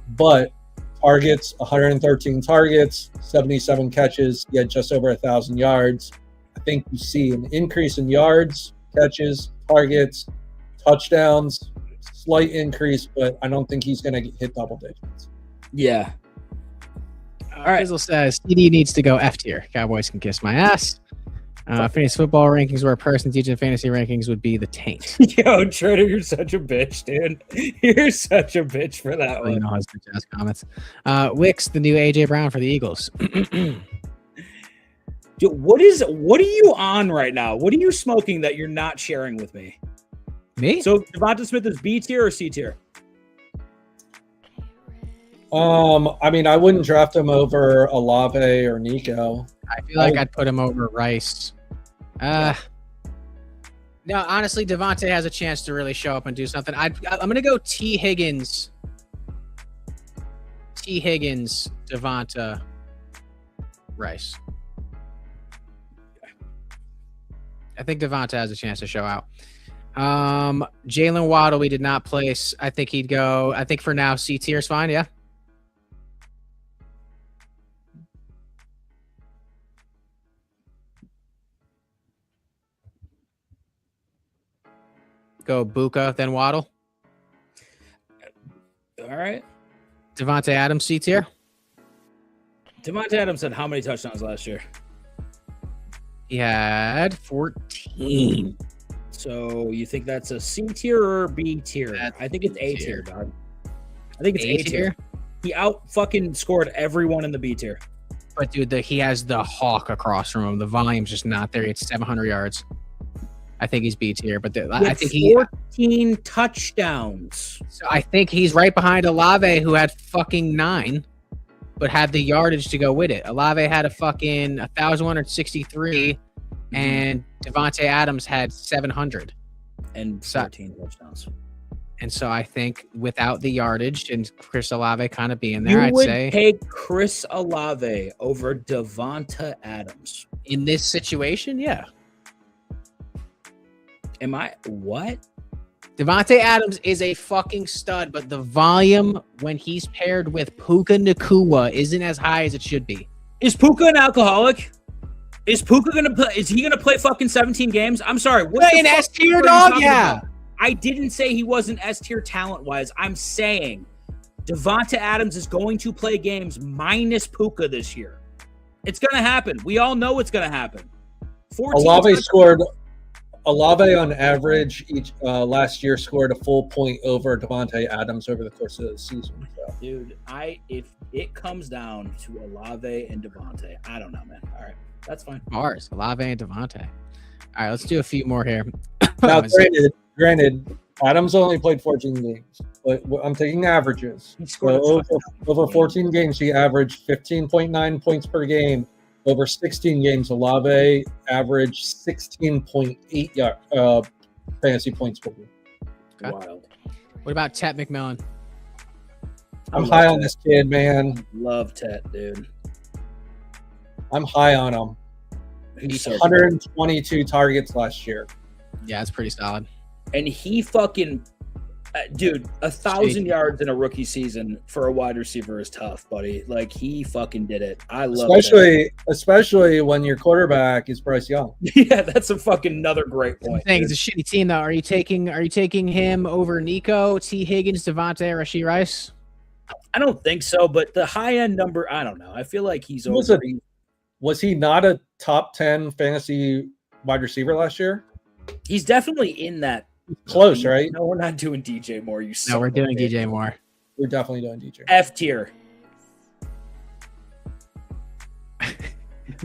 But targets, 113 targets, 77 catches, he had just over 1,000 yards. I think you see an increase in yards, catches, targets, touchdowns, slight increase, but I don't think he's going to hit double digits. Yeah. All right. Fizzle says CD needs to go F tier. Cowboys can kiss my ass. Fantasy football rankings where a person teaching fantasy rankings would be the taint. Yo, Trader, you're such a bitch, dude. You're such a bitch for that one. You know, his bitch ass comments. Wicks, the new AJ Brown for the Eagles. Dude, what are you on right now? What are you smoking that you're not sharing with me? Me? So Devonta Smith is B tier or C tier? I mean, I wouldn't draft him over Olave or Nico. I feel like I'd put him over Rice. No, honestly, Devontae has a chance to really show up and do something. I'm going to go T. Higgins, Devonta, Rice. I think Devonta has a chance to show out. Jalen Waddle, we did not place. I think he'd go. I think for now, C tier is fine. Yeah. Go Buka, then Waddle. All right. Devontae Adams, C tier. Devontae Adams had how many touchdowns last year? He had 14. So you think that's a C tier or B tier? I think it's A tier, dog. I think it's A tier. He out fucking scored everyone in the B tier. But dude, he has the hawk across from him. The volume's just not there. It's 700 yards. I think he's B tier, but I think 14 touchdowns. So I think he's right behind Olave, who had fucking 9, but had the yardage to go with it. Olave had a fucking 1,163, and Devontae Adams had 700 and 14 touchdowns. And so I think without the yardage and Chris Olave kind of being there, I'd say take Chris Olave over Devonta Adams in this situation. Yeah. Am I what? Devontae Adams is a fucking stud, but the volume when he's paired with Puka Nacua isn't as high as it should be. Is Puka an alcoholic? Is Puka gonna play? Is he gonna play fucking 17 games? I'm sorry. What An S tier dog, yeah. I didn't say he wasn't S tier talent wise. I'm saying Devonta Adams is going to play games minus Puka this year. It's gonna happen. We all know it's gonna happen. Olave on average each last year scored a full point over Devontae Adams over the course of the season. So. Dude, if it comes down to Olave and Devontae, I don't know, man. All right, that's fine. Bars, Olave and Devontae. All right, let's do a few more here. Now, granted, Adams only played 14 games, but I'm taking averages. So over 14 games, he averaged 15.9 points per game. Over 16 games, Olave averaged 16.8 fantasy points per game. Okay. Wild. What about Tet McMillan? I'm high on this kid, man. Love Tet, dude. I'm high on him. He's so 122 targets last year. Yeah, it's pretty solid. And he fucking, dude, 1,000 yards in a rookie season for a wide receiver is tough, buddy. Like, he fucking did it. I love it. Especially when your quarterback is Bryce Young. Yeah, that's a fucking another great point. I think it's a shitty team, though. Are you taking him over Nico, T. Higgins, Devontae, Rashee Rice? I don't think so, but the high end number, I don't know. I feel like he's over. Was he not a top 10 fantasy wide receiver last year? He's definitely in that. Close, right? No, we're not doing DJ Moore. No, we're doing DJ Moore. We're definitely doing DJ. F tier.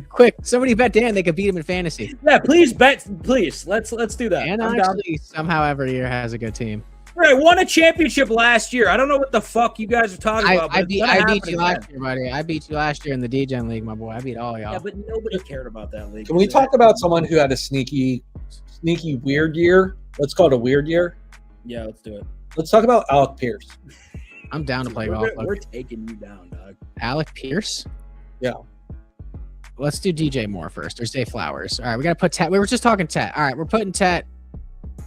Quick, somebody bet Dan they could beat him in fantasy. Yeah, please bet. Please, let's do that. And actually, somehow every year has a good team. Right, won a championship last year. I don't know what the fuck you guys are talking about. I beat you last year, buddy. I beat you last year in the Degen league, my boy. I beat all y'all. Yeah, but nobody cared about that league. Can we talk about someone who had a sneaky weird year? Let's call it a weird year. Yeah, let's do it. Let's talk about Alec Pierce. I'm down to play golf. We're taking you down, dog. Alec Pierce? Yeah. Let's do DJ Moore first, or Zay Flowers. All right, we got to put Tet. We were just talking Tet. All right, we're putting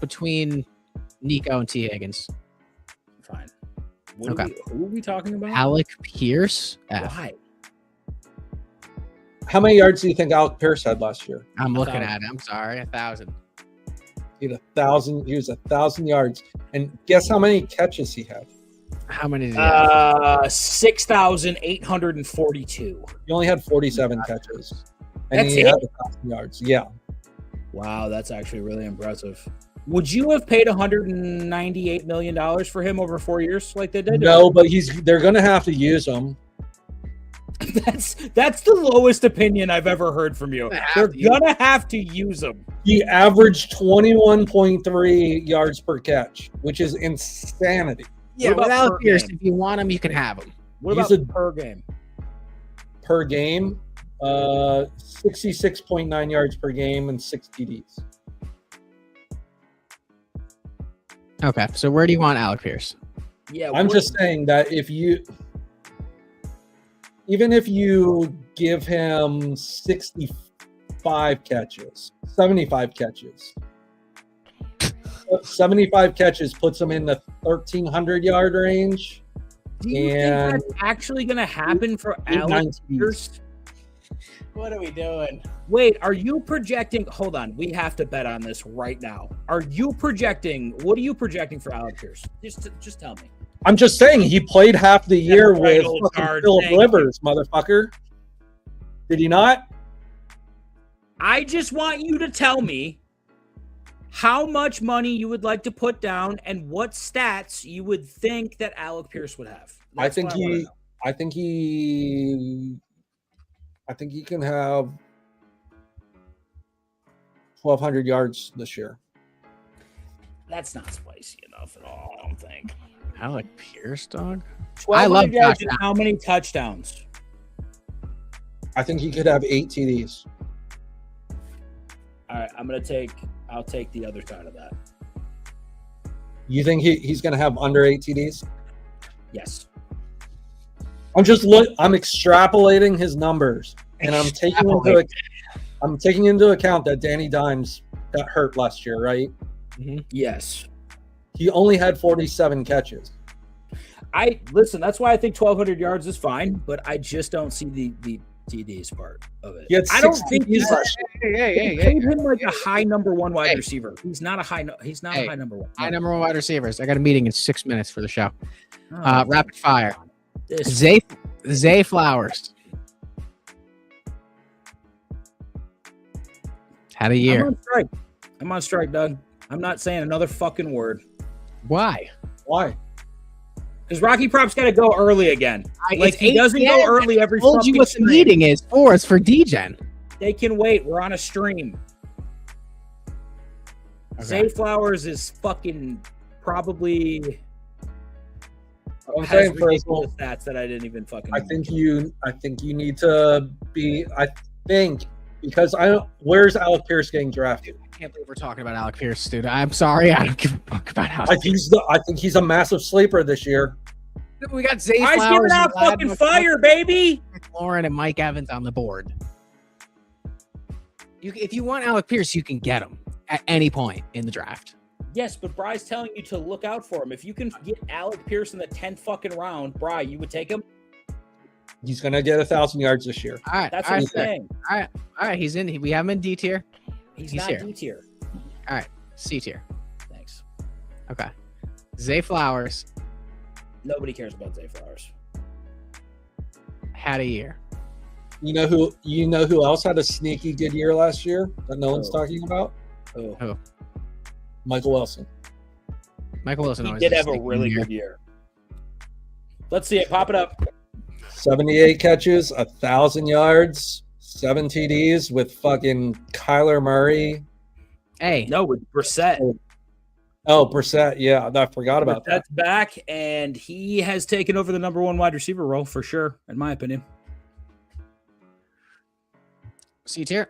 between Nico and T. Higgins. Fine. Who are we talking about? Alec Pierce. Why? How many yards do you think Alec Pierce had last year? I'm looking at it. I'm sorry, 1,000. He had 1,000. He was 1,000 yards, and guess how many catches he had? How many? Did he have? 6,842. He only had 47 catches, and That's he it? had 1,000 yards. Yeah. Wow, that's actually really impressive. Would you have paid $198 million for him over 4 years like they did? No, but they're going to have to use him. That's the lowest opinion I've ever heard from you. They're gonna have to use him. He averaged 21.3 yards per catch, which is insanity. Yeah, without Pierce, if you want him, you can have him. What about per game? Per game, 66.9 yards per game and 6 TDs. Okay, so where do you want Alec Pierce? Yeah, I'm just saying that even if you give him 75 catches, 75 catches puts him in the 1,300 yard range. Do you think that's actually going to happen for Alex Pierce? What are we doing? Wait, are you projecting? Hold on, we have to bet on this right now. What are you projecting for Alex Pierce? Just tell me. I'm just saying he played half the year with fucking Phillip Rivers, motherfucker. Did he not? I just want you to tell me how much money you would like to put down and what stats you would think that Alec Pierce would have. I think he can have 1,200 yards this year. That's not spicy enough at all, I don't think. Alec Pierce, dog? I love yards and how many touchdowns? I think he could have 8 TDs. All right, I'll take the other side of that. You think he's going to have under 8 TDs? Yes. I'm extrapolating his numbers, and I'm taking into account that Danny Dimes got hurt last year, right? Yes. He only had 47 catches. Listen. That's why I think 1,200 yards is fine, but I just don't see the TDs part of it. He had I don't 6 think he's. TDs. They paid him like a high number one wide receiver. He's not a high. He's not a high number one. High number one wide receivers. I got a meeting in 6 minutes for the show. Oh, Rapid fire. this- Zay Flowers. Had a year. I'm on strike, Doug. I'm not saying another fucking word. Why? Why? Because Rocky Prop's got to go early again. Like It's he 8 doesn't p.m. go early every I told fucking you what the stream. meeting is for. It's for Degen. They can wait. We're on a stream. Zay Flowers is fucking probably I'm has saying first of ridiculous all, stats that I didn't even fucking. I think you need to be. I think because where's Alec Pierce getting drafted? I can't believe we're talking about Alec Pierce, dude. I'm sorry. I don't give a fuck about Alec I think he's a massive sleeper this year. We got Zay I'm Flowers, giving out fucking fire, baby. Lauren, and Mike Evans on the board. If you want Alec Pierce, you can get him at any point in the draft. Yes, but Bry's telling you to look out for him. If you can get Alec Pierce in the 10th fucking round, Bry, you would take him. He's gonna get 1,000 yards this year. All right, That's all what right, I'm saying. all right. He's in. We have him in D tier. He's He's not here. D tier. All right, C tier. Thanks. Okay. Zay Flowers Nobody cares about Zay Flowers. had a year. You know who else had a sneaky good year last year that no one's talking about? Oh, Michael Wilson. Michael Wilson he always did has have a sneaky really year. good year. Let's see it. Pop it up. 78 catches, 1,000 yards, 7 TDs with fucking Kyler Murray. Hey, No, with Brissett. Oh, Brissett. Yeah, I forgot about that. Brissett's back, and he has taken over the number one wide receiver role for sure, in my opinion. C tier.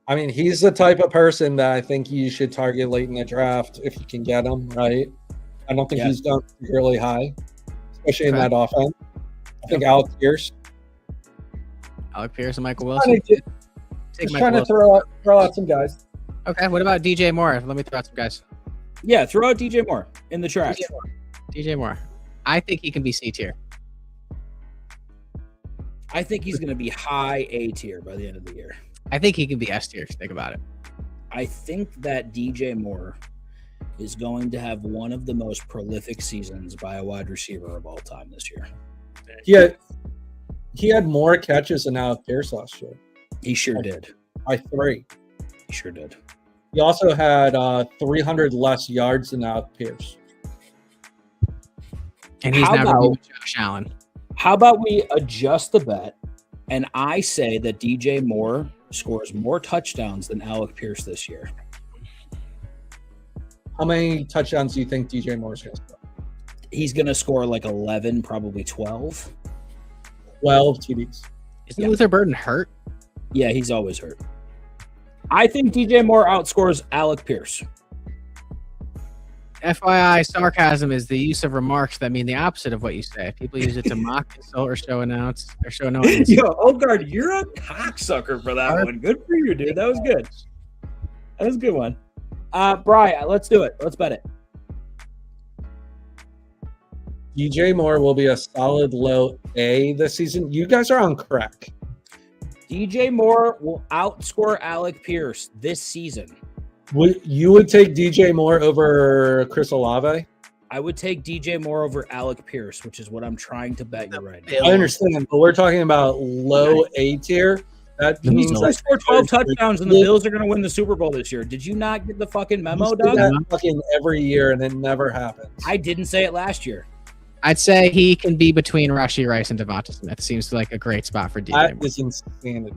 I mean, he's the type of person that I think you should target late in the draft if you can get him, right? I don't think Yeah. he's gone really high, especially in Okay. that offense. I think Alex Pierce. Alec Pierce and Michael Trying Wilson. to, Take just Michael trying to Wilson. throw out some guys. Okay, what about DJ Moore? Let me throw out some guys. Yeah, throw out DJ Moore in the trash. DJ Moore. I think he can be C tier. I think he's going to be high A tier by the end of the year. I think he can be S tier if you think about it. I think that DJ Moore is going to have one of the most prolific seasons by a wide receiver of all time this year. He had more catches than Alex Pierce last year He sure did. by 3. He sure did. He also had 300 less yards than Alex Pierce. And he's How now going to be about- with Josh Allen. How about we adjust the bet and I say that DJ Moore scores more touchdowns than Alec Pierce this year? How many touchdowns do you think DJ Moore's going to score? He's going to score like 11, probably 12. 12 TDs. Isn't Luther Burden hurt? Yeah, he's always hurt. I think DJ Moore outscores Alec Pierce. FYI, sarcasm is the use of remarks that mean the opposite of what you say. People use it to mock, insult, or show annoyance. Yo, Ogard, you're a cocksucker for that one. Good for you, dude. That was good. That was a good one. Brian, let's do it. Let's bet it. DJ Moore will be a solid low A this season. You guys are on crack. DJ Moore will outscore Alec Pierce this season. You would take DJ Moore over Chris Olave? I would take DJ Moore over Alec Pierce, which is what I'm trying to bet you right now. I understand, but we're talking about low A tier. That He's means going to that score 12 touchdowns and the Bills are going to win the Super Bowl this year. Did you not get the fucking memo, you say Doug? that fucking every year and it never happens. I didn't say it last year. I'd say he can be between Rashee Rice and Devonta Smith. Seems like a great spot for DJ That Moore. is insanity.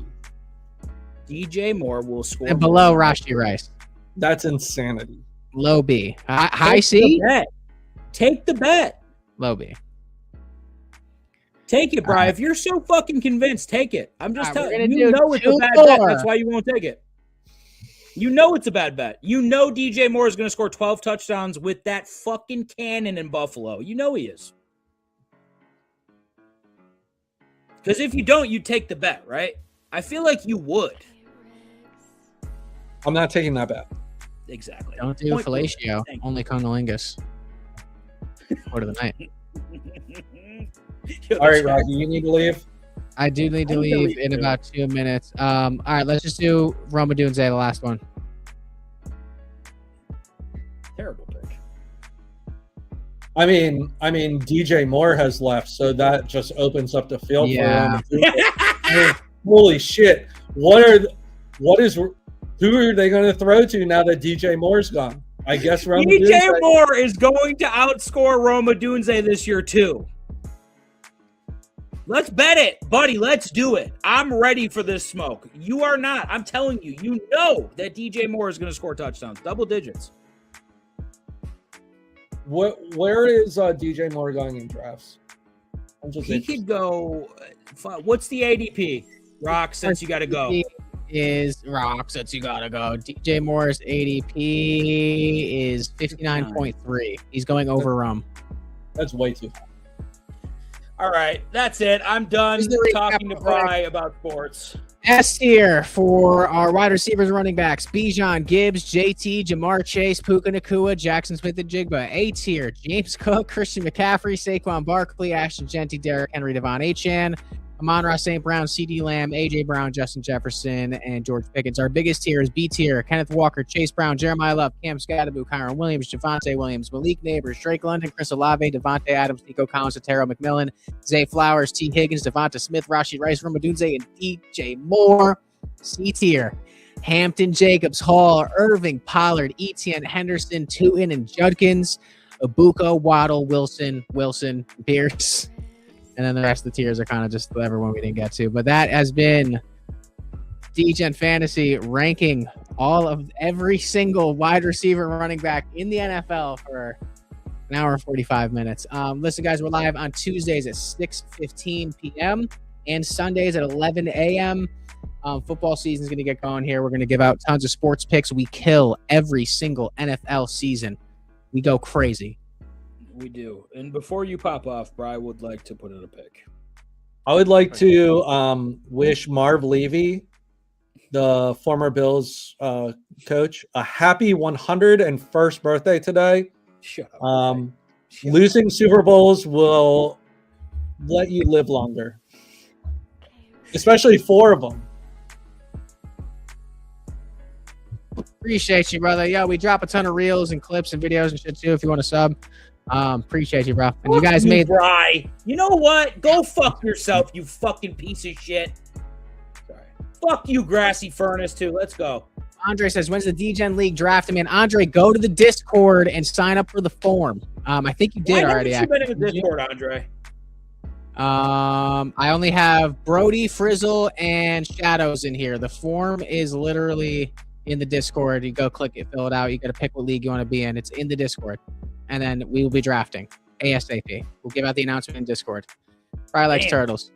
DJ Moore will score. And below Rashee Rice. That's insanity. Low B. High Take C? the bet. Take the bet. Low B. Take it, Brian. Alright. If you're so fucking convinced, take it. I'm just Alright, we're telling gonna you. do Know it's a two bad bet. more. That's why you won't take it. You know it's a bad bet. You know DJ Moore is going to score 12 touchdowns with that fucking cannon in Buffalo. You know he is. Because if you don't, you take the bet, right? I feel like you would. I'm not taking that bet. Exactly. Don't do fellatio. Only cunnilingus. Quarter of the night. All right, Rocky, you need to leave. I do need to leave in about 2 minutes. All right, let's just do Roma Dunze, the last one. Terrible pick. I mean, DJ Moore has left, so that just opens up the field for Roma Dunze. I mean, holy shit! Who are they going to throw to now that DJ Moore's gone? I guess Roma DJ Moore is going to outscore Roma Dunze this year too. Let's bet it, buddy. Let's do it. I'm ready for this smoke. You are not. I'm telling you. You know that DJ Moore is going to score touchdowns, double digits. Where is DJ Moore going in drafts? He could go. What's the ADP? Rock, since you got to go. Is Rock, since you got to go. DJ Moore's ADP is 59.3. He's going over Rum. That's way too high. All right, that's it. I'm done talking to Bry about sports. S tier for our wide receivers, running backs: Bijan, Gibbs, JT, Jamar Chase, Puka Nacua, Jackson Smith, and Jigba. A tier: James Cook, Christian McCaffrey, Saquon Barkley, Ashton Genty, Derrick Henry, Devon Achane, Amon-Ra St. Brown, CD Lamb, AJ Brown, Justin Jefferson, and George Pickens. Our biggest tier is B tier: Kenneth Walker, Chase Brown, Jeremiah Love, Cam Scatterbu, Kyron Williams, Javonte Williams, Malik Neighbors, Drake London, Chris Olave, Devontae Adams, Nico Collins, Otero McMillan, Zay Flowers, T. Higgins, Devonta Smith, Rashee Rice, Roma Dunze, and DJ Moore. C tier: Hampton, Jacobs, Hall, Irving, Pollard, Etienne, Henderson, Tootin, and Judkins, Ibuka, Waddle, Wilson, Pierce. And then the rest of the tiers are kind of just everyone we didn't get to. But that has been Degen Fantasy ranking every single wide receiver running back in the NFL for an hour and 45 minutes. Listen, guys, we're live on Tuesdays at 6:15 p.m. and Sundays at 11 a.m. Football season is going to get going here. We're going to give out tons of sports picks. We kill every single NFL season. We go crazy. We do. And before you pop off, Bri would like to put in a pick. I would like to wish Marv Levy, the former Bills coach, a happy 101st birthday today. Shut up. Losing Super Bowls will let you live longer, especially 4 of them. Appreciate you, brother. Yeah, we drop a ton of reels and clips and videos and shit too if you want to sub. Appreciate you, bro. And you guys made Bri. You know what? Go fuck yourself, you fucking piece of shit. Sorry. Fuck you, Grassy Furnace, too. Let's go. Andre says, when's the Degen League draft? Man, Andre, go to the Discord and sign up for the form. I think you did already. Why haven't you been in the Discord, Andre? I only have Brody, Frizzle, and Shadows in here. The form is literally in the Discord. You go click it, fill it out. You got to pick what league you want to be in. It's in the Discord. And then we will be drafting ASAP. We'll give out the announcement in Discord. Fry likes turtles.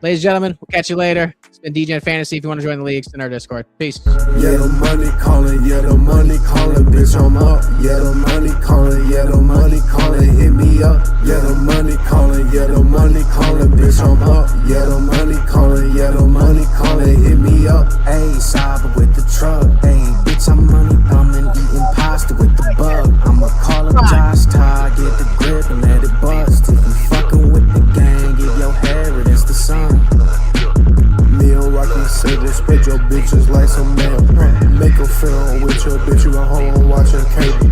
Ladies and gentlemen, we'll catch you later. It's been Degen Fantasy. If you want to join the league, it's in our Discord. Peace. Yeah, the money calling. Yeah, the money calling. Bitch, I'm up. Yeah, the money calling. Yeah, the money calling. Hit me up. Yeah, the money calling. Yeah, the money calling. Bitch, I'm up. Yeah, the money calling. Yeah, the money calling. Hit me up. Ayy, Saba with the truck. Ayy, bitch, I'm money bumming. Eating pasta with the bug. I'ma call him Josh Todd. Get the grip and let it bust. If you fucking with the gang, get your hair against the sun. Meal rockin' sable, spread your bitches like some mail. Make a film with your bitch, you at home watching cable.